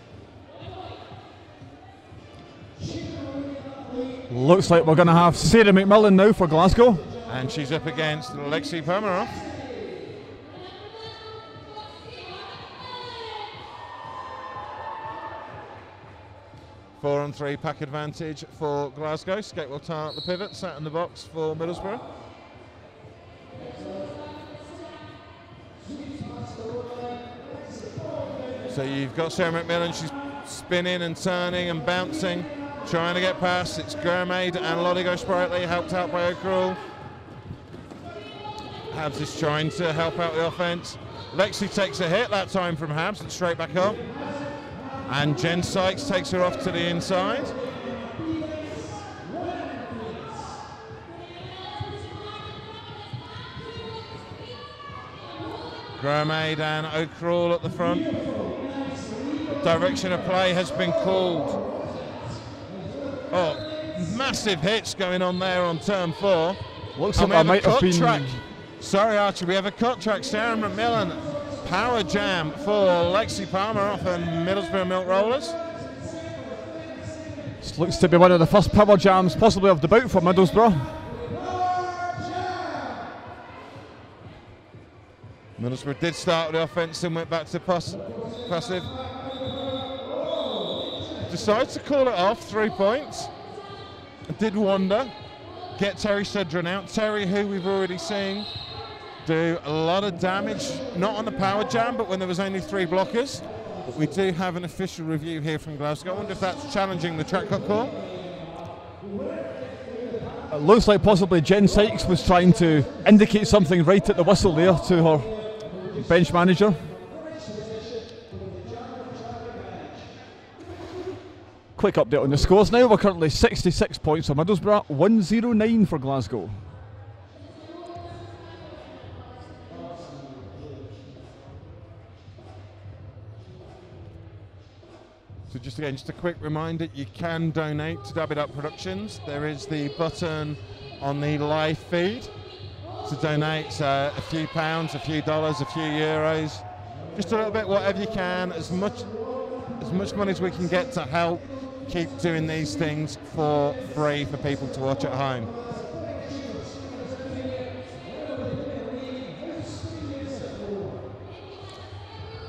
Looks like we're going to have Sarah McMillan now for Glasgow. And she's up against Lexi Pomeroy. Four on 3 pack advantage for Glasgow. Skatewell Tart the pivot, sat in the box for Middlesbrough. So you've got Sarah McMillan, she's spinning and turning and bouncing, trying to get past. It's Gurmaid and Lodigo Sprightly, helped out by O'Cruel. Habs is trying to help out the offense. Lexi takes a hit, that time from Habs, and straight back up. And Jen Sykes takes her off to the inside. Gurmaid and O'Cruel at the front. Direction of play has been called. Oh, massive hits going on there on turn 4. Looks like that might have been... Track. Sorry, Archie, we have a cut track. Sarah McMillan, power jam for Lexi Palmer off and Middlesbrough Milk Rollers. This looks to be one of the first power jams possibly of the bout for Middlesbrough. Middlesbrough did start with the offence and went back to passive. Decides to call it off, 3 points. Did wonder. Get Terry Sedran out. Terry, who we've already seen do a lot of damage, not on the power jam, but when there was only 3 blockers. But we do have an official review here from Glasgow. I wonder if that's challenging the track cut call. It looks like possibly Jen Sykes was trying to indicate something right at the whistle there to her bench manager. Quick update on the scores now. We're currently 66 points for Middlesbrough, 109 for Glasgow. So just again, just a quick reminder, you can donate to Dab It Up Productions. There is the button on the live feed to donate a few pounds, a few dollars, a few euros, just a little bit, whatever you can, as much money as we can get to help keep doing these things for free for people to watch at home.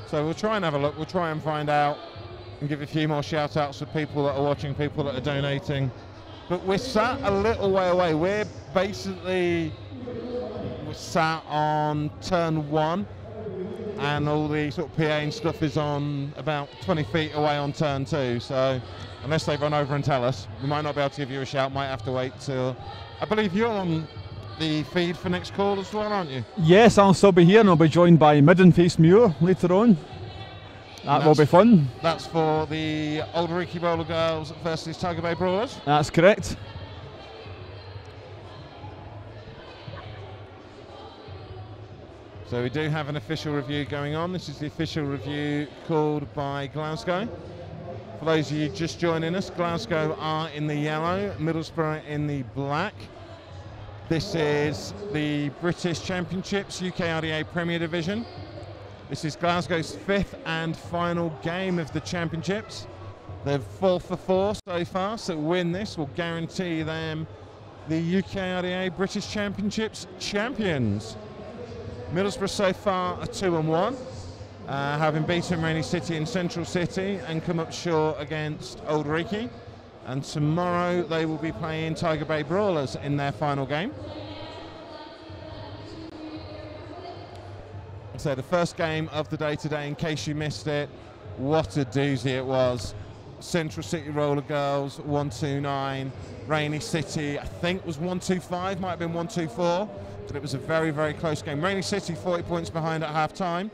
So we'll try and have a look, we'll try and find out and give a few more shout outs for people that are watching, people that are donating. But we're sat a little way away. We're sat on turn 1, and all the sort of PA and stuff is on about 20 feet away on turn 2. So unless they run over and tell us, we might not be able to give you a shout, might have to wait till, I believe you're on the feed for next call as well, aren't you? Yes, I'll still be here, and I'll be joined by Mid and Face Muir later on. That will be fun. That's for the Old Riki Roller Girls versus Tiger Bay Brawlers. That's correct. So we do have an official review going on. This is the official review called by Glasgow. For those of you just joining us, Glasgow are in the yellow, Middlesbrough in the black. This is the British Championships UK RDA Premier Division. This is Glasgow's 5th and final game of the Championships. They're 4 for 4 so far, so win this will guarantee them the UK RDA British Championships champions. Middlesbrough so far are 2-1, having beaten Rainy City in Central City and come up short against Old Riki. And tomorrow they will be playing Tiger Bay Brawlers in their final game. So the first game of the day today, in case you missed it, what a doozy it was. Central City Roller Girls 129, Rainy City I think was 125, might have been 124, but it was a very, very close game. Rainy City 40 points behind at half time.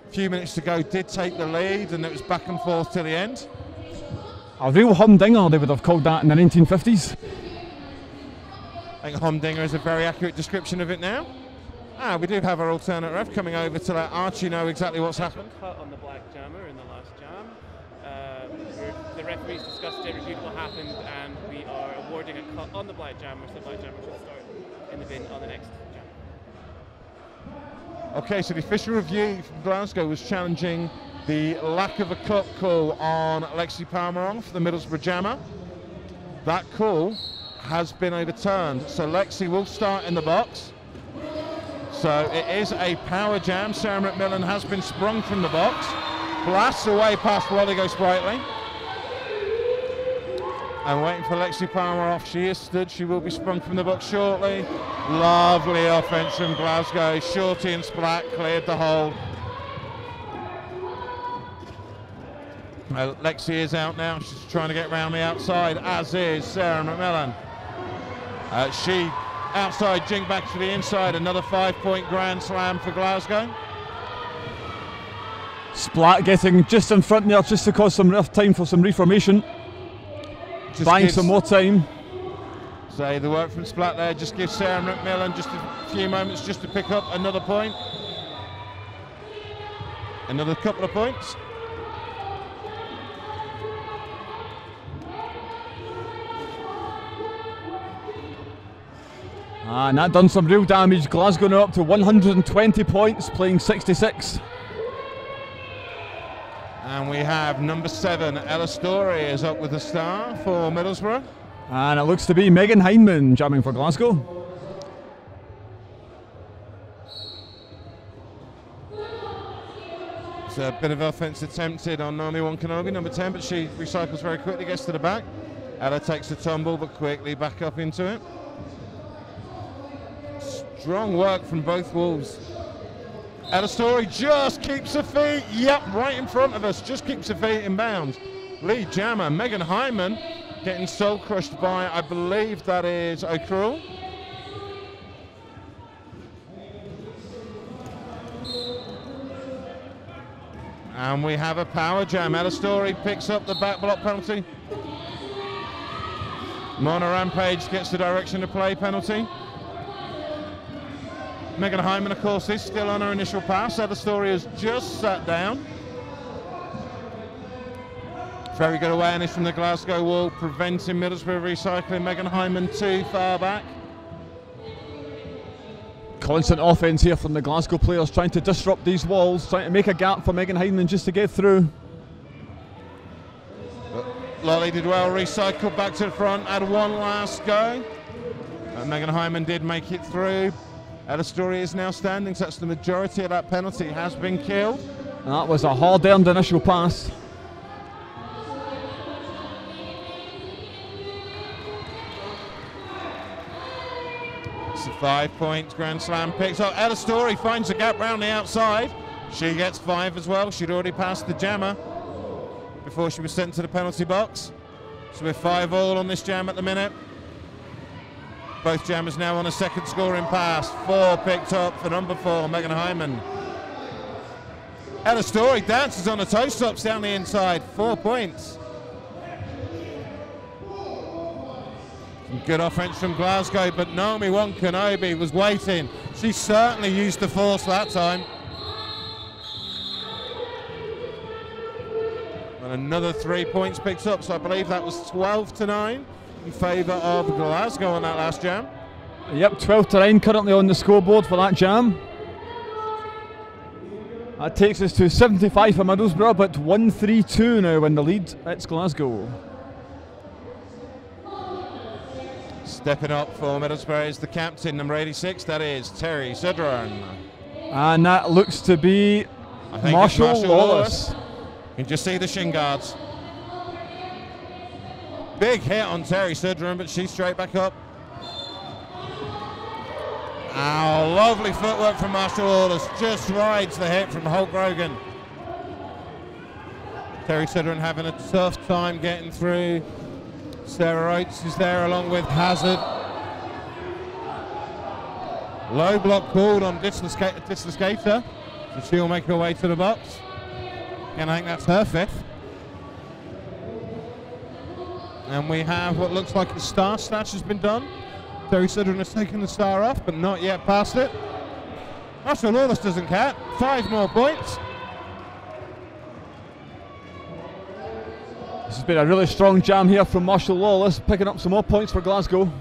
A few minutes to go, did take the lead, and it was back and forth till the end. A real humdinger, they would have called that in the 1950s. I think humdinger is a very accurate description of it now. We do have our alternate ref coming over to let Archie know exactly what's happened. Cut on the black jammer in the last jam. The referees discussed it, reviewed what happened, and we are awarding a cut on the black jammer, so the black jammer should start in the bin on the next jam. Okay, so the official review from Glasgow was challenging the lack of a cut call on Lexi Palmer for the Middlesbrough jammer. That call has been overturned, so Lexi will start in the box. So it is a power jam. Sarah McMillan has been sprung from the box. Blasts away past Rodrigo Sprightly. And waiting for Lexi Palmer off. She is stood. She will be sprung from the box shortly. Lovely offense from Glasgow. Shorty and Splat cleared the hole. Lexi is out now. She's trying to get round the outside, as is Sarah McMillan. She outside, jink back to the inside. Another 5-point grand slam for Glasgow. Splat getting just in front there, just to cause some rough time for some reformation. Buying some more time. So the work from Splat there just gives Sarah McMillan just a few moments just to pick up another point. Another couple of points. And that done some real damage. Glasgow now up to 120 points, playing 66. And we have number 7, Ella Story, is up with a star for Middlesbrough. And it looks to be Megan Hindman jamming for Glasgow. There's a bit of offense attempted on Naomi Wankanobi, number 10, but she recycles very quickly, gets to the back. Ella takes a tumble, but quickly back up into it. Strong work from both Wolves. Ella Story just keeps her feet. Yep, right in front of us. Just keeps her feet in bounds. Lead jammer, Megan Hyman, getting soul crushed by, I believe that is O'Cruel. And we have a power jam. Ella Story picks up the back block penalty. Mona Rampage gets the direction to play penalty. Megan Hyman, of course, is still on her initial pass. Ella Story has just sat down. Very good awareness from the Glasgow wall, preventing Middlesbrough recycling. Megan Hyman too far back. Constant offense here from the Glasgow players, trying to disrupt these walls, trying to make a gap for Megan Hyman just to get through. Lolly did well, recycled back to the front, had one last go. Megan Hyman did make it through. Ella Story is now standing, so that's the majority of that penalty has been killed. And that was a hard-earned initial pass. It's a 5 points Grand Slam picks up. Ella Story finds a gap round the outside. She gets 5 as well. She'd already passed the jammer before she was sent to the penalty box. So we're 5-all on this jam at the minute. Both jammers now on a second scoring pass. 4 picked up for number 4, Megan Hyman. Ella Story dances on the toe stops down the inside. 4 points. Some good offense from Glasgow, but Naomi Wankanobi was waiting. She certainly used the force that time. And another 3 points picked up, so I believe that was 12-9 in favour of Glasgow on that last jam. Yep, 12-9 currently on the scoreboard for that jam. That takes us to 75 for Middlesbrough, but 1-3-2 now in the lead. It's Glasgow. Stepping up for Middlesbrough is the captain, number 86, that is Terry Sudron. And that looks to be Marshall Wallace. You can just see the shin guards. Big hit on Terry Sudron, but she's straight back up. Oh, lovely footwork from Marshall Wallace. Just rides the hit from Holt Grogan. Terry Sudron having a tough time getting through. Sarah Oates is there along with Hazard. Low block called on Disler-Skater, so she'll make her way to the box. And I think that's her 5th. And we have what looks like a star snatch has been done. Terry Sudron has taken the star off, but not yet past it. Marshall Lawless doesn't count. 5 more points. This has been a really strong jam here from Marshall Lawless, picking up some more points for Glasgow.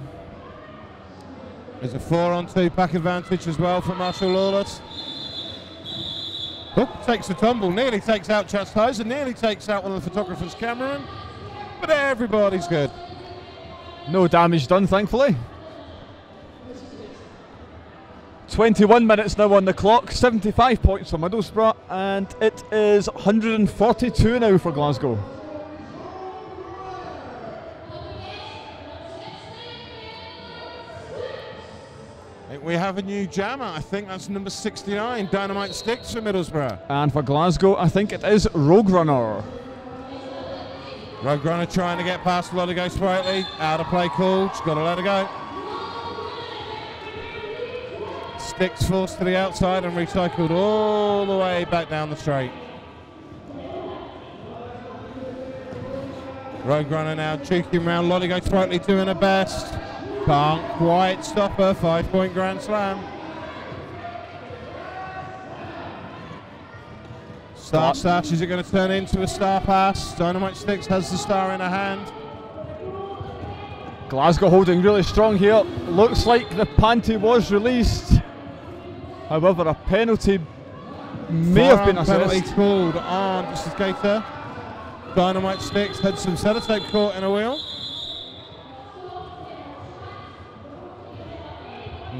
There's a 4-on-2 pack advantage as well for Marshall Lawless. Hook takes a tumble, nearly takes out Chastheiser, nearly takes out one of the photographers, Cameron, but everybody's good. No damage done, thankfully. 21 minutes now on the clock, 75 points for Middlesbrough, and it is 142 now for Glasgow. We have a new jammer. I think that's number 69, Dynamite Sticks for Middlesbrough. And for Glasgow, I think it is Rogue Runner. Rogue Runner trying to get past Lodigo Sprightly. Out of play call. Just got to let her go. Sticks forced to the outside and recycled all the way back down the straight. Rogue Runner now juking around. Lodigo Sprightly doing her best. Can't quite stop her. 5-point Grand Slam. Star Stash, is it going to turn into a star pass? Dynamite Sticks has the star in her hand. Glasgow holding really strong here. Looks like the panty was released. However, a penalty may have been penalty assessed. called on Disler-Skater. Dynamite Sticks had some sellotape caught in a wheel.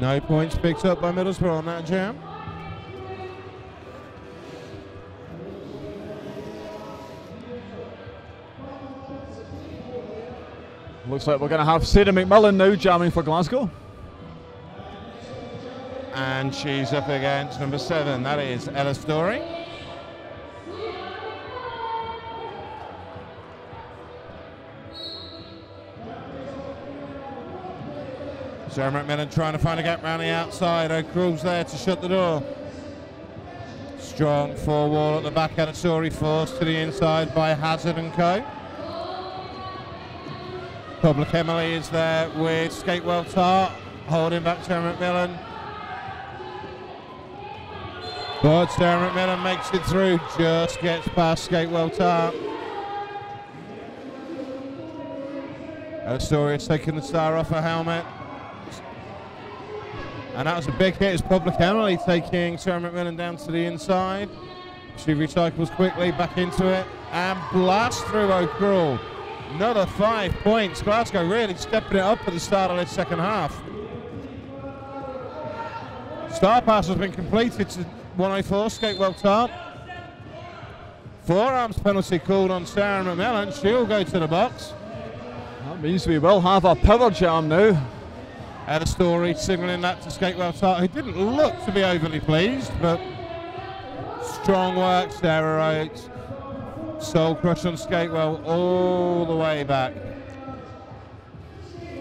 No points picked up by Middlesbrough on that jam. Looks like we're going to have Sarah McMillan now jamming for Glasgow. And she's up against number 7, that is Ella Story. Sarah McMillan trying to find a gap round the outside. O'Crull's there to shut the door. Strong four-wall at the back. Ella Story forced to the inside by Hazard and co. Public Emily is there with Skatewell Tart, holding back Sarah McMillan. But Sarah McMillan makes it through, just gets past Skatewell Tart. Ella Story has taken the star off her helmet. And that was a big hit. It's Public Emily taking Sarah McMillan down to the inside. She recycles quickly back into it and blasts through O'Crull. Another 5 points. Glasgow really stepping it up at the start of this second half. Star pass has been completed to 104, Skatewell Tart. Forearms penalty called on Sarah McMillan. She'll go to the box. That means we will have a power jam now. Ella Story signalling that to Skatewell Tart, who didn't look to be overly pleased, but strong work, Sarah Rhodes. Soul crush on Skatewell all the way back.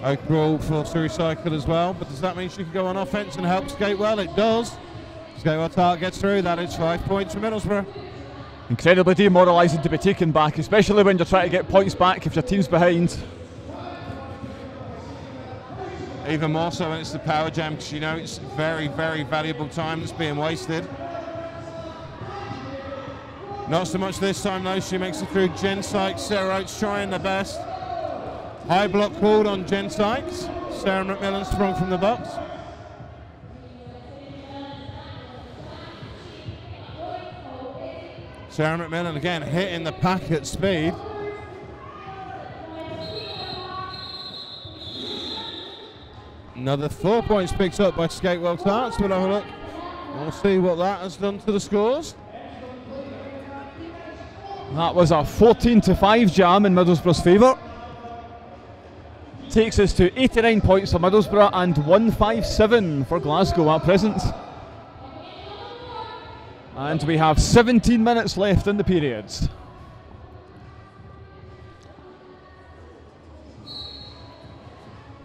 O'Crull forced to recycle as well, but does that mean she can go on offense and help Skatewell? It does. Skatewell Tart gets through. That is 5 points for Middlesbrough. Incredibly demoralising to be taken back, especially when you're trying to get points back if your team's behind. Even more so when it's the power jam, because you know it's very, very valuable time that's being wasted. Not so much this time though, she makes it through. Jen Sykes, Sarah Oates trying their best. High block called on Jen Sykes. Sarah McMillan sprung from the box. Sarah McMillan again hitting the pack at speed. Another 4 points picked up by Skatewell Tart. We'll have a look. We'll see what that has done to the scores. That was a 14-5 jam in Middlesbrough's favour. Takes us to 89 points for Middlesbrough and 157 for Glasgow at present. And we have 17 minutes left in the periods.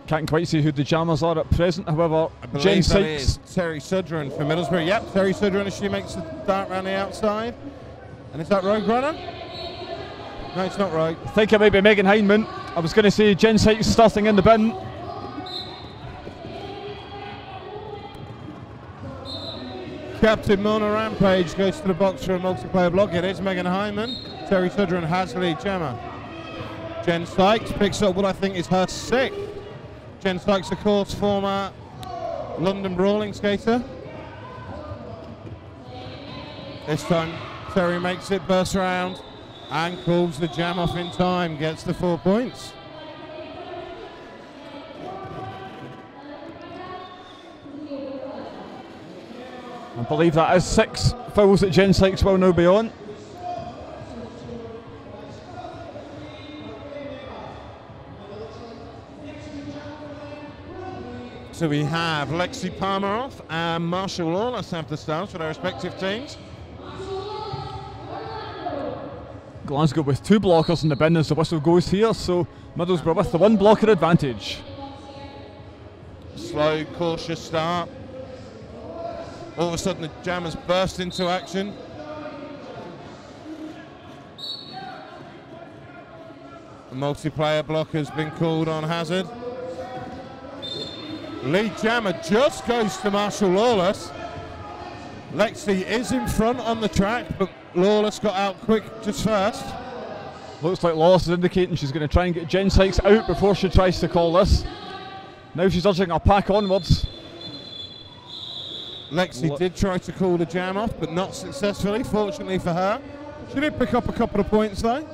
Can't quite see who the jammers are at present, however, Jen Sykes. Terry Sudren for Middlesbrough. Yep, Terry Sudren as she makes the dart round the outside. And is that Rogue Runner? No, it's not right. I think it might be Megan Hindman. I was going to say Jen Sykes starting in the bin. Captain Mona Rampage goes to the box for a multiplayer block. It is Megan Hyman. Terry Sudren has the lead jammer. Jen Sykes picks up what I think is her 6th. Jen Sykes, of course, former London brawling skater. This time Terry makes it, bursts around and calls the jam off in time, gets the 4 points. I believe that is 6 fouls that Jen Sykes will now be on. So we have Lexi Palmeroff and Marshall Lawless have the stars for their respective teams. Glasgow with 2 blockers in the bin as the whistle goes here, so Middlesbrough with the 1 blocker advantage. Slow, cautious start. All of a sudden the jammers burst into action. The multiplayer block has been called on Hazard. Lead jammer just goes to Marshall Lawless. Lexi is in front on the track, but Lawless got out quick just first. Looks like Lawless is indicating she's going to try and get Jen Sykes out before she tries to call this. Now she's urging her pack onwards. Lexi did try to call the jam off, but not successfully, fortunately for her. She did pick up a couple of points though.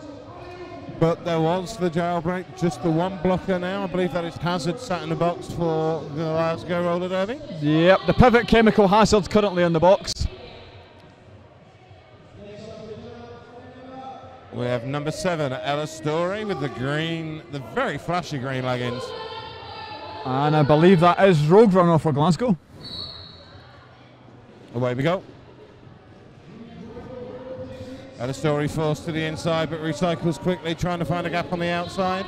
But there was the jailbreak, just the 1 blocker now. I believe that is Hazard sat in the box for the Glasgow roller derby. Yep, the pivot chemical Hazard's currently in the box. We have number 7, Ella Story, with the green, the very flashy green leggings. And I believe that is Rogue Runner for Glasgow. Away we go. Ella Story forced to the inside, but recycles quickly, trying to find a gap on the outside.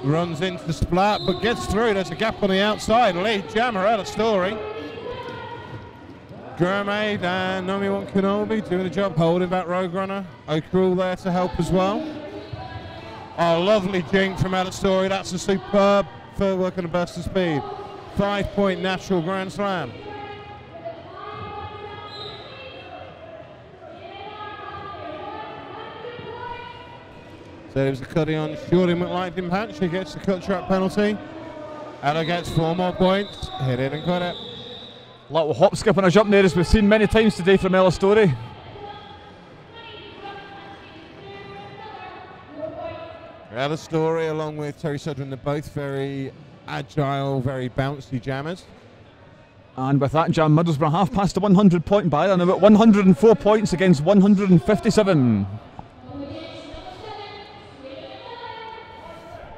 Runs into the splat, but gets through. There's a gap on the outside. Lead jammer, Ella Story. Gourmet and Nomiwan Kenobi doing the job, holding back Rogue Runner. O'Cruel there to help as well. Oh, lovely jink from Ella Story. That's a superb footwork and a burst of speed. 5-point natural Grand Slam. So there was a cutty on Shorty McLightning patch. She gets the cut track penalty. Ella gets 4 more points. Hit it and cut it. Little hop, skip and a jump there, as we've seen many times today from Ella Story. Ella Story along with Terry Sudren, they're both very agile, very bouncy jammers. And with that jam, Middlesbrough half past the 100-point barrier, and about 104 points against 157.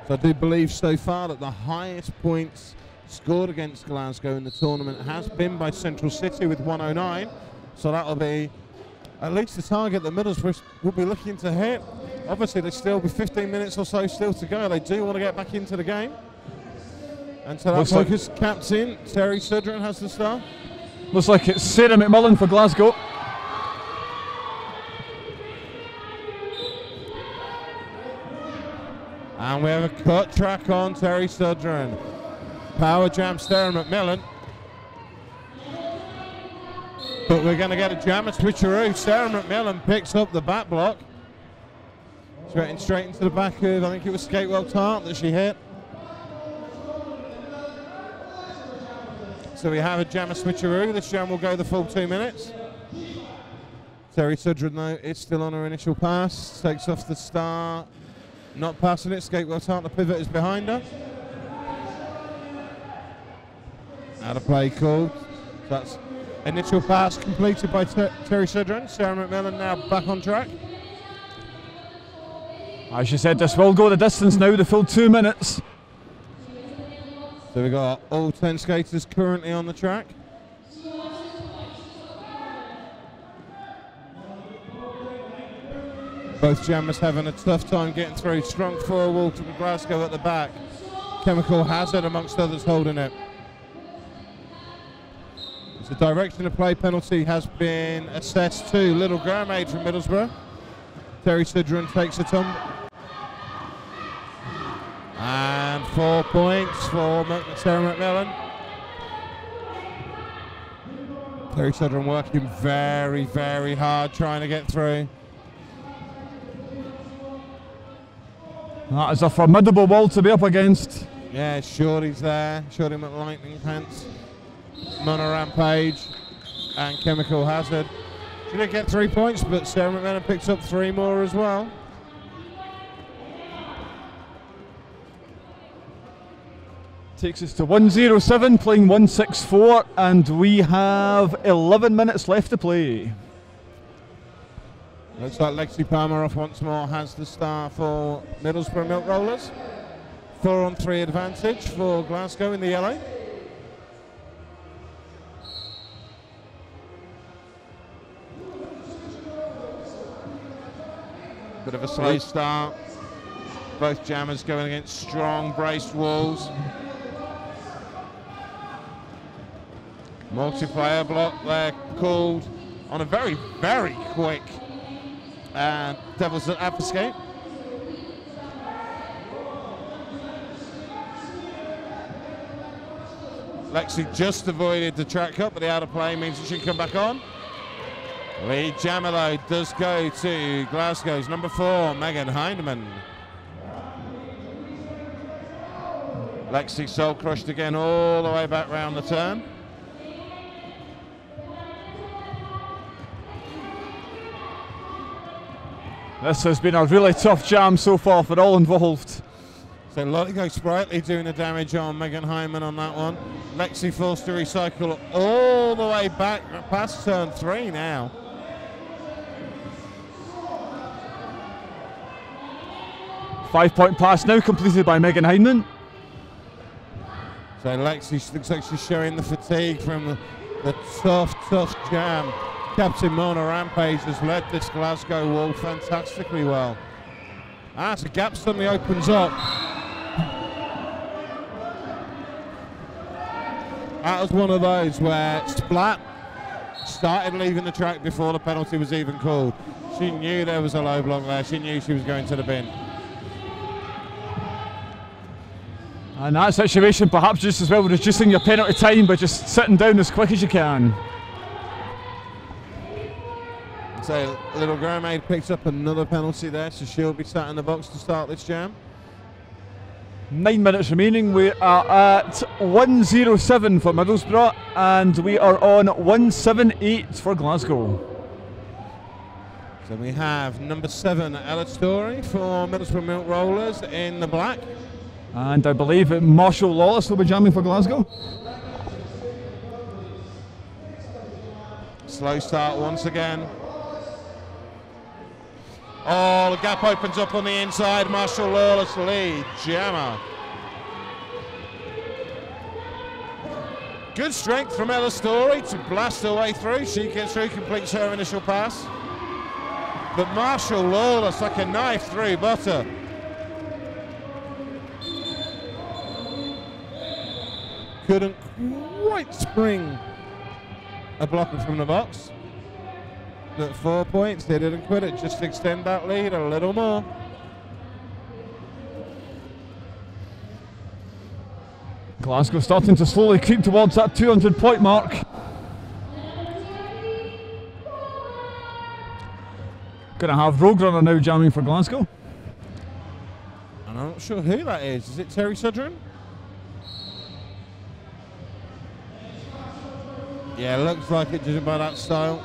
So I do believe so far that the highest points scored against Glasgow in the tournament has been by Central City with 109. So that'll be at least the target that Middlesbrough will be looking to hit. Obviously, there's still be 15 minutes or so still to go. They do want to get back into the game. And so that focus captain, Terry Sudren, has the start. Looks like it's Sarah McMullen for Glasgow. And we have a cut track on Terry Sudren. Power jam Sarah McMillan. But we're going to get a jam at switcheroo. Sarah McMillan picks up the back block. Straight into the back of, I think it was Skatewell Tart that she hit. So we have a jam at switcheroo. This jam will go the full 2 minutes. Terry Sudren, though, is still on her initial pass. Takes off the start. Not passing it. Skatewell Tart, the pivot is behind her. Out of play called. That's initial pass completed by Terry Sudren. Sarah McMillan now back on track. As you said, this will go the distance now, the full 2 minutes. So we've got all 10 skaters currently on the track. Both jammers having a tough time getting through. Strong forward wall to Glasgow at the back. Chemical Hazard amongst others holding it. The direction of play penalty has been assessed to Little Gourmet from Middlesbrough. Terry Sudren takes a tumble. And 4 points for Sarah McMillan. Terry Sudren working very, very hard trying to get through. That is a formidable wall to be up against. Yeah, Shorty's there. Shorty McLightning Pants. Mona Rampage and Chemical Hazard. She didn't get 3 points, but Sarah McMillan picks up 3 more as well. Takes us to 107, playing 164, and we have 11 minutes left to play. Looks like Lexi Palmer off once more has the star for Middlesbrough Milk Rollers. 4-on-3 advantage for Glasgow in the yellow. Bit of a slow start. Both jammers going against strong braced walls. Multiplayer block there called on a very, very quick Devil's Advocate. Lexi just avoided the track cut, but the out of play means that she can come back on. Lead jammer though does go to Glasgow's number 4, Megan Heinemann. Lexi soul crushed again all the way back round the turn. This has been a really tough jam so far for all involved. So Lottigo Sprightly doing the damage on Megan Hyman on that one. Lexi forced to recycle all the way back past turn 3 now. 5-point pass now completed by Megan Hindman. So Lexi looks like she's showing the fatigue from the tough jam. Captain Mona Rampage has led this Glasgow wall fantastically well. So the gap suddenly opens up. That was one of those where Splat started leaving the track before the penalty was even called. She knew there was a low block there. She knew she was going to the bin. And that situation perhaps just as well reducing your penalty time by just sitting down as quick as you can. So Little Mermaid picks up another penalty there, so she'll be sat in the box to start this jam. 9 minutes remaining. We are at 1:07 for Middlesbrough and we are on 1:78 for Glasgow. So we have number 7 Ella Story for Middlesbrough Milk Rollers in the black. And I believe Marshall Lawless will be jamming for Glasgow. Slow start once again. Oh, the gap opens up on the inside. Marshall Lawless lead jammer. Good strength from Ella Story to blast her way through. She gets through, completes her initial pass. But Marshall Lawless like a knife through butter. Couldn't quite spring a blocker from the box. At 4 points, they didn't quit it, just extend that lead a little more. Glasgow starting to slowly creep towards that 200-point mark. Going to have Roadrunner now jamming for Glasgow. And I'm not sure who that is. Is it Terry Sudren? Yeah, looks like it, judging by that style.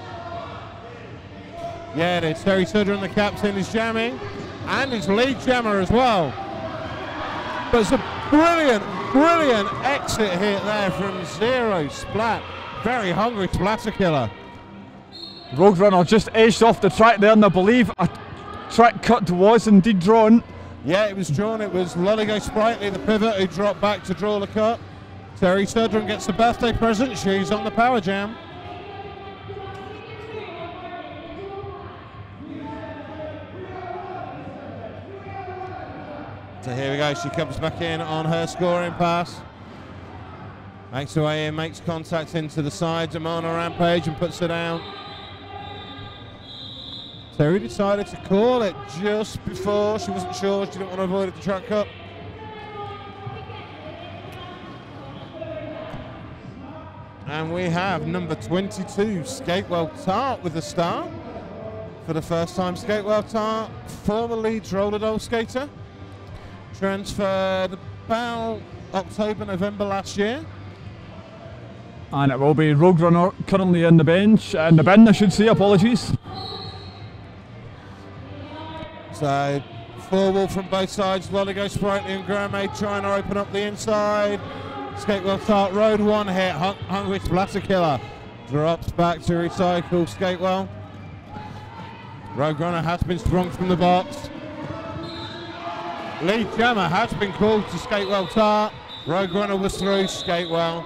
Yeah, it is. Terry Sudren, the captain, is jamming, and his lead jammer as well. But it's a brilliant exit hit there from Zero Splat. Very hungry splatter killer. Roadrunner just edged off the track there, and I believe a track cut was indeed drawn. Yeah, it was drawn. It was Lolligo Sprightly, the pivot, who dropped back to draw the cut. Terry Sudren gets the birthday present. She's on the power jam. So here we go. She comes back in on her scoring pass. Makes her way in, makes contact into the side. Damona Rampage and puts her down. Terry decided to call it just before. She wasn't sure. She didn't want to avoid it, the track cut. And we have number 22, Skatewell Tart with a star. For the first time, Skatewell Tart, former Leeds roller doll skater. Transferred about October, November last year. And it will be Roadrunner currently in the bench, in the bin I should say, apologies. So, four-wall from both sides, Lolligo Sprightly and Mermaid trying to open up the inside. Skatewell Tart, road one hit, hungry splatter killer. Drops back to recycle, Skatewell. Roadrunner has been sprung from the box. Lead jammer has been called to Skatewell Tart. Roadrunner was through, Skatewell.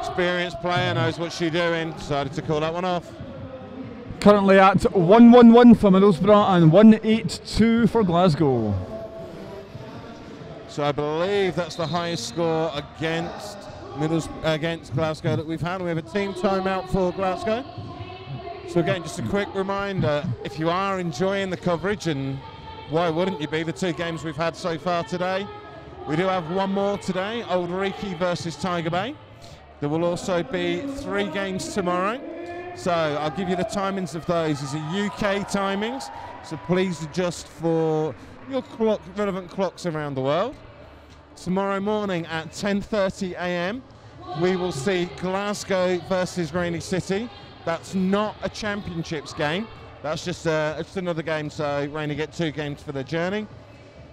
Experienced player, knows what she's doing, decided to call that one off. Currently at 1-1-1 for Middlesbrough and 1-8-2 for Glasgow. So I believe that's the highest score against Glasgow that we've had. We have a team timeout for Glasgow. So again, just a quick reminder, if you are enjoying the coverage, and why wouldn't you be, the 2 games we've had so far today, we do have one more today, Old Reekie versus Tiger Bay. There will also be 3 games tomorrow. So I'll give you the timings of those. These are UK timings, so please adjust for your relevant clocks around the world. Tomorrow morning at 10:30 a.m. we will see Glasgow versus Rainy City. That's not a championships game. That's just it's another game, so Rainy get 2 games for their journey.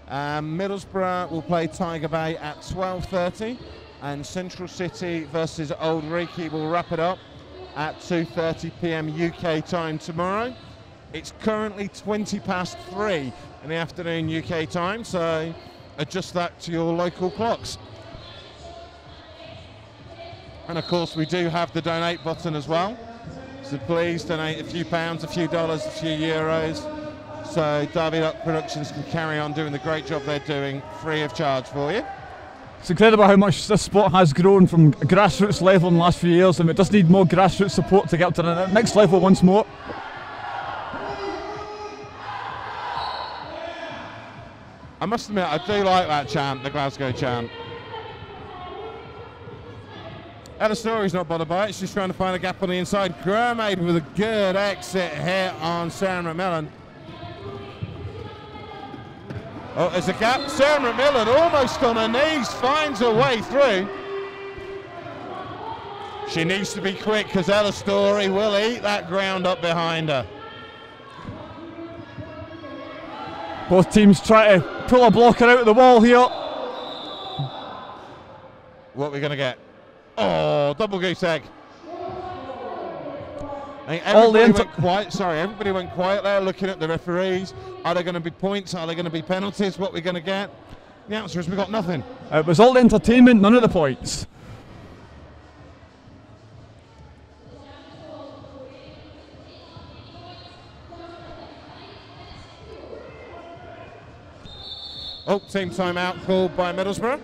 Middlesbrough will play Tiger Bay at 12:30, and Central City versus Old Reekie will wrap it up at 2:30 p.m. UK time tomorrow. It's currently 3:20 in the afternoon UK time, so adjust that to your local clocks. And of course we do have the donate button as well, so please donate a few pounds, a few dollars, a few euros, so Derby Duck Productions can carry on doing the great job they're doing free of charge for you. It's incredible how much this sport has grown from grassroots level in the last few years, and it does need more grassroots support to get up to the next level once more. I must admit, I do like that chant, the Glasgow chant. Ella Story's not bothered by it, she's trying to find a gap on the inside. Gurmaid with a good exit hit on Sarah McMillan. Oh, there's a gap. Sarah McMillan almost on her knees, finds her way through. She needs to be quick because Ella Story will eat that ground up behind her. Both teams try to pull a blocker out of the wall here. What are we going to get? Oh, double goose egg. I think everybody went quiet. Sorry, everybody went quiet there looking at the referees. Are there going to be points? Are there going to be penalties? What are we going to get? The answer is we got nothing. It was all the entertainment, none of the points. Oh, team timeout called by Middlesbrough.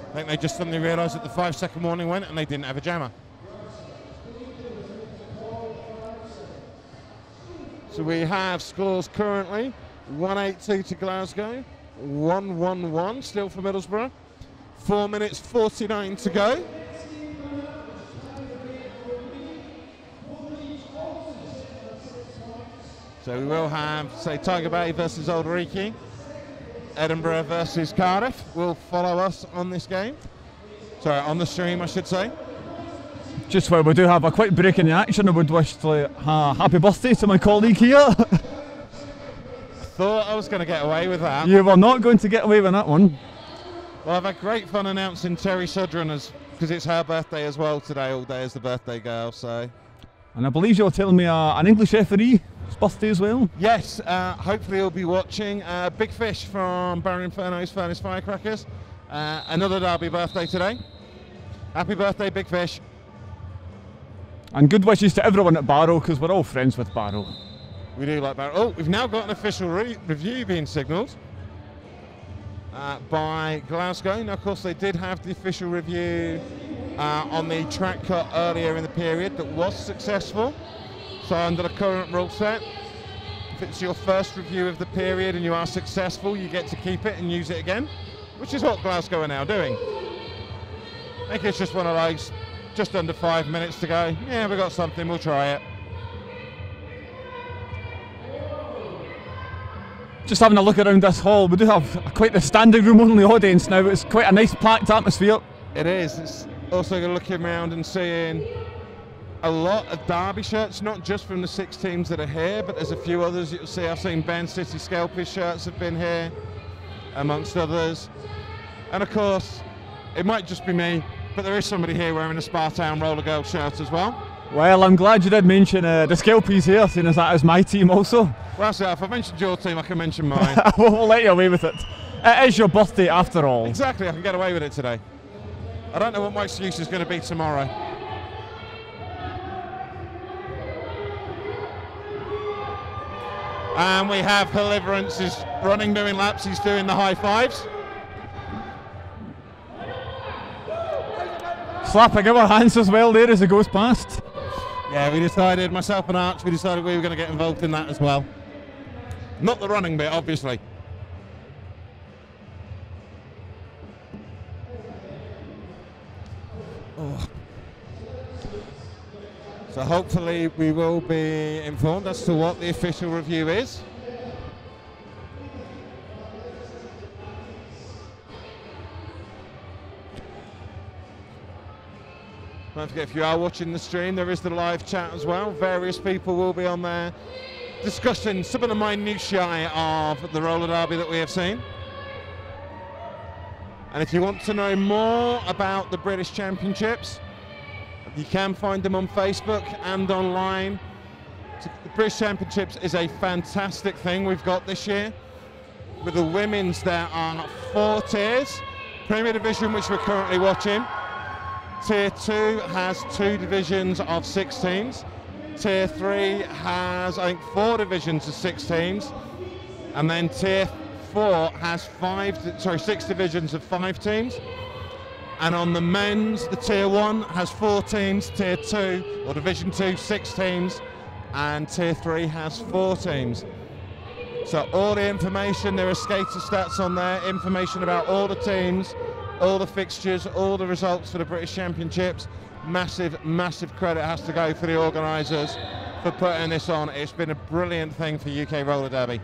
I think they just suddenly realised that the 5-second warning went and they didn't have a jammer. So we have scores currently 182 to Glasgow, 1-1-1 still for Middlesbrough. 4 minutes 49 to go. So we will have, say, Tiger Bay versus Old Reekie. Edinburgh versus Cardiff will follow us on this game. Sorry, on the stream, I should say. Just while we do have a quick break in the action, I would wish to happy birthday to my colleague here. I thought I was going to get away with that. You were not going to get away with that one. Well, I've had great fun announcing Terry Sudron because it's her birthday as well today. All day is the birthday girl, so. And I believe you were telling me an English referee's birthday as well. Yes, hopefully he'll be watching. Big Fish from Barry Inferno's Furnace Firecrackers. Another Derby birthday today. Happy birthday, Big Fish. And good wishes to everyone at Barrow, because we're all friends with Barrow. We do like Barrow. Oh, we've now got an official review being signalled by Glasgow. Now, of course, they did have the official review on the track cut earlier in the period that was successful. So under the current rule set, if it's your first review of the period and you are successful, you get to keep it and use it again, which is what Glasgow are now doing. I think it's just one of those, just under 5 minutes to go. Yeah, we got something, we'll try it. Just having a look around this hall, we do have quite the standing room only audience now. It's quite a nice packed atmosphere. It is. It's also looking around and seeing a lot of Derby shirts, not just from the 6 teams that are here, but there's a few others you'll see. I've seen Ben City Scalpers shirts have been here, amongst others. And of course, it might just be me, but there is somebody here wearing a Spartown Roller Girl shirt as well. Well, I'm glad you did mention the Scalpies here, seeing as that is my team also. Well, so if I mentioned your team, I can mention mine. We'll let you away with it. It is your birthday after all. Exactly, I can get away with it today. I don't know what my excuse is going to be tomorrow. And we have Deliverance is running, doing laps, he's doing the high fives. Slapping our hands as well there as it goes past. Yeah, we decided, myself and Arch, we decided we were going to get involved in that as well. Not the running bit, obviously. Oh. So hopefully we will be informed as to what the official review is. Don't forget, if you are watching the stream, there is the live chat as well. Various people will be on there discussing some of the minutiae of the roller derby that we have seen. And if you want to know more about the British Championships, you can find them on Facebook and online. The British Championships is a fantastic thing we've got this year. With the women's, there are 4 tiers. Premier Division, which we're currently watching. Tier 2 has 2 divisions of 6 teams. Tier 3 has, I think, 4 divisions of 6 teams. And then Tier 4 has 6 divisions of 5 teams. And on the men's, the Tier 1 has 4 teams. Tier 2, or Division 2, 6 teams. And Tier 3 has 4 teams. So all the information, there are skater stats on there, information about all the teams, all the fixtures, all the results for the British Championships. Massive, massive credit has to go for the organisers for putting this on. It's been a brilliant thing for UK Roller Derby.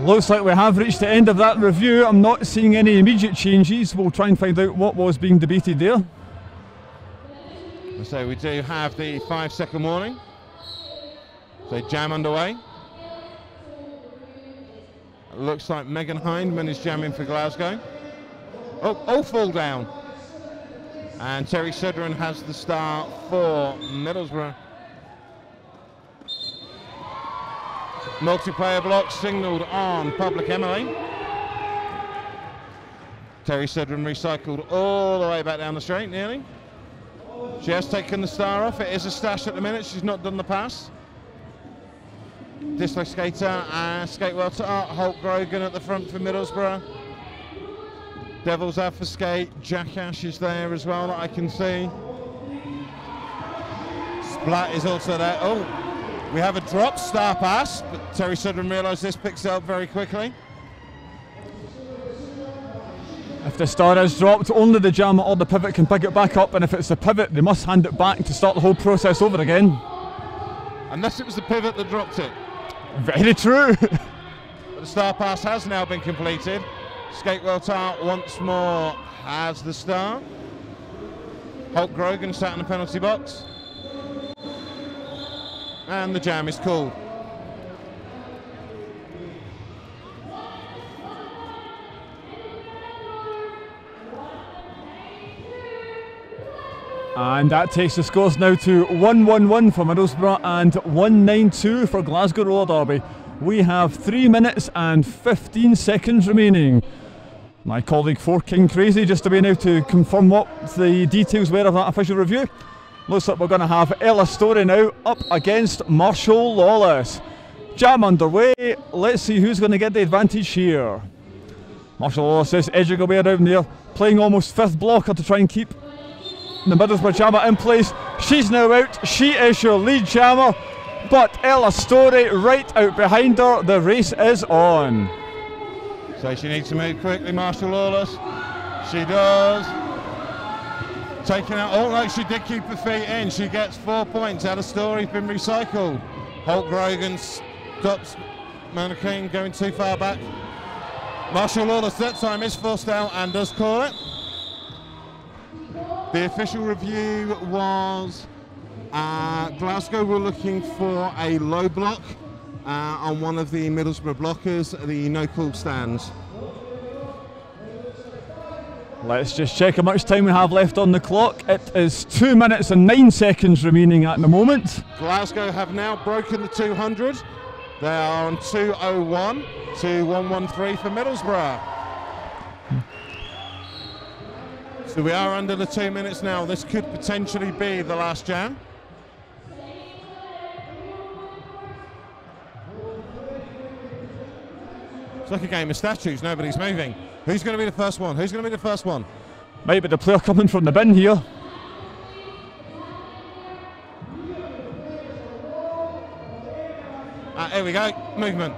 Looks like we have reached the end of that review. I'm not seeing any immediate changes. We'll try and find out what was being debated there. So we do have the 5-second warning. So jam underway. It looks like Megan Hindman is jamming for Glasgow. Oh, fall down. And Terry Sudren has the start for Middlesbrough. Multiplayer block signalled on Public Emily. Terry Sudren recycled all the way back down the straight, nearly. She has taken the star off. It is a stash at the minute. She's not done the pass. Dislo skater and skate well to Art. Holt Grogan at the front for Middlesbrough. Devils out for skate. Jack Ash is there as well that I can see. Splat is also there. Oh, we have a drop star pass, but Terry Sudren realised this, picks it up very quickly. If the star is dropped, only the jammer or the pivot can pick it back up, and if it's the pivot, they must hand it back to start the whole process over again. Unless it was the pivot that dropped it. Very true. But the star pass has now been completed. Skatewell Tart once more has the star. Holt Grogan sat in the penalty box. And the jam is called. And that takes the scores now to 1-1-1 for Middlesbrough and 1-9-2 for Glasgow Roller Derby. We have 3 minutes and 15 seconds remaining. My colleague 4King Crazy just away now to confirm what the details were of that official review. Looks like we're going to have Ella Story now up against Marshall Lawless. Jam underway. Let's see who's going to get the advantage here. Marshall Lawless is edging away around there, playing almost 5th blocker to try and keep the Middlesbrough jammer in place. She's now out. She is your lead jammer, but Ella Story right out behind her. The race is on. So she needs to move quickly, Marshall Lawless. She does. Taking out, oh no, she did keep her feet in. She gets 4 points. Ella Story's been recycled. Holt Grogan stops Mannequin going too far back. Marshall Lawless that time is forced out and does call it. The official review was Glasgow were looking for a low block on one of the Middlesbrough blockers, the no call stands. Let's just check how much time we have left on the clock. It is 2 minutes and 9 seconds remaining at the moment. Glasgow have now broken the 200. They are on 2:01 to 1:13 for Middlesbrough. So we are under the 2 minutes now. This could potentially be the last jam. It's like a game of statues. Nobody's moving. Who's going to be the first one? Who's going to be the first one? Might be the player coming from the bin here. Here we go. Movement.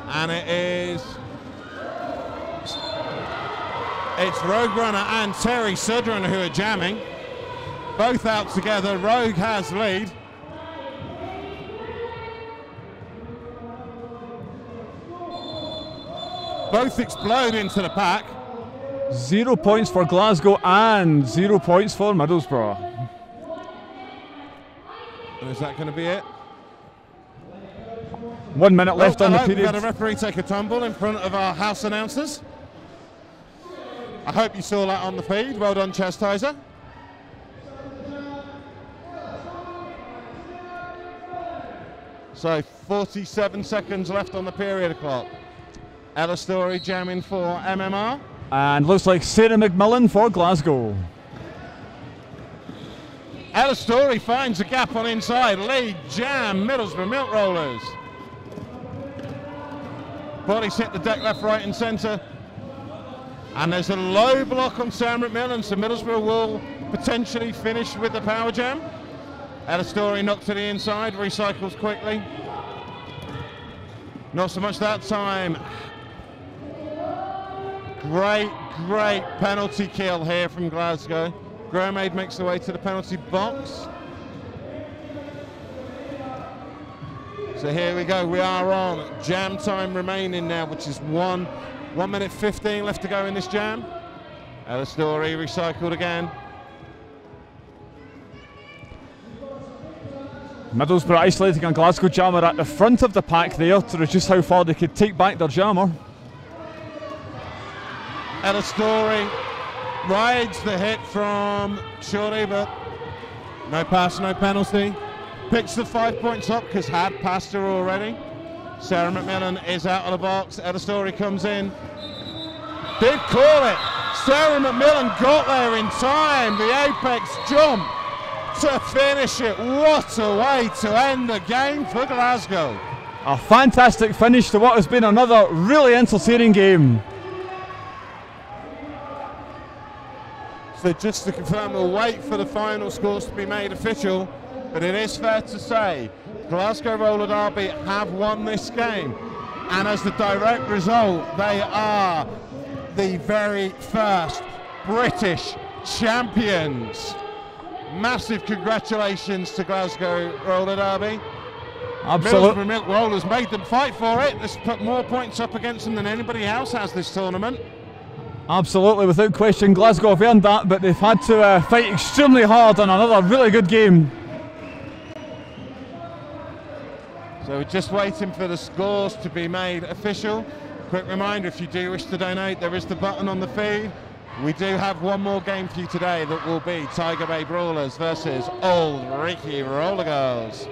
And it is... It's Rogue Runner and Terry Sudren who are jamming. Both out together. Rogue has lead. Both explode into the pack. 0 points for Glasgow and 0 points for Middlesbrough. And is that going to be it? 1 minute left on the period. We've had a referee take a tumble in front of our house announcers. I hope you saw that on the feed. Well done, Chastiser. So 47 seconds left on the period clock. Ella Story jamming for MMR. And looks like Sarah McMillan for Glasgow. Ella Story finds a gap on inside. Lead jam, Middlesbrough Milk Rollers. Bodies hit the deck left, right and centre. And there's a low block on Sarah McMillan, so Middlesbrough will potentially finish with the power jam. Ella Story knocked to the inside, recycles quickly. Not so much that time. Great penalty kill here from Glasgow. Gromade makes the way to the penalty box. So here we go, we are on jam time remaining now, which is 1 minute 15 left to go in this jam. Ella Story recycled again. Middlesbrough isolating a Glasgow jammer at the front of the pack there to reduce how far they could take back their jammer. Ella Story rides the hit from Shorty, but no pass, no penalty. Picks the 5 points up because had passed her already. Sarah McMillan is out of the box. Ella Story comes in. Did call it. Sarah McMillan got there in time. The apex jump to finish it. What a way to end the game for Glasgow. A fantastic finish to what has been another really entertaining game. So just to confirm, we'll wait for the final scores to be made official, but it is fair to say Glasgow Roller Derby have won this game, and as the direct result, they are the very first British champions. Massive congratulations to Glasgow Roller Derby. Absolutely. Middlesbrough Milk Rollers made them fight for it. This put more points up against them than anybody else has this tournament. Absolutely, without question, Glasgow have earned that, but they've had to fight extremely hard on another really good game. So we're just waiting for the scores to be made official. Quick reminder, if you do wish to donate, there is the button on the feed. We do have one more game for you today that will be Tiger Bay Brawlers versus Old Ricky Roller Girls.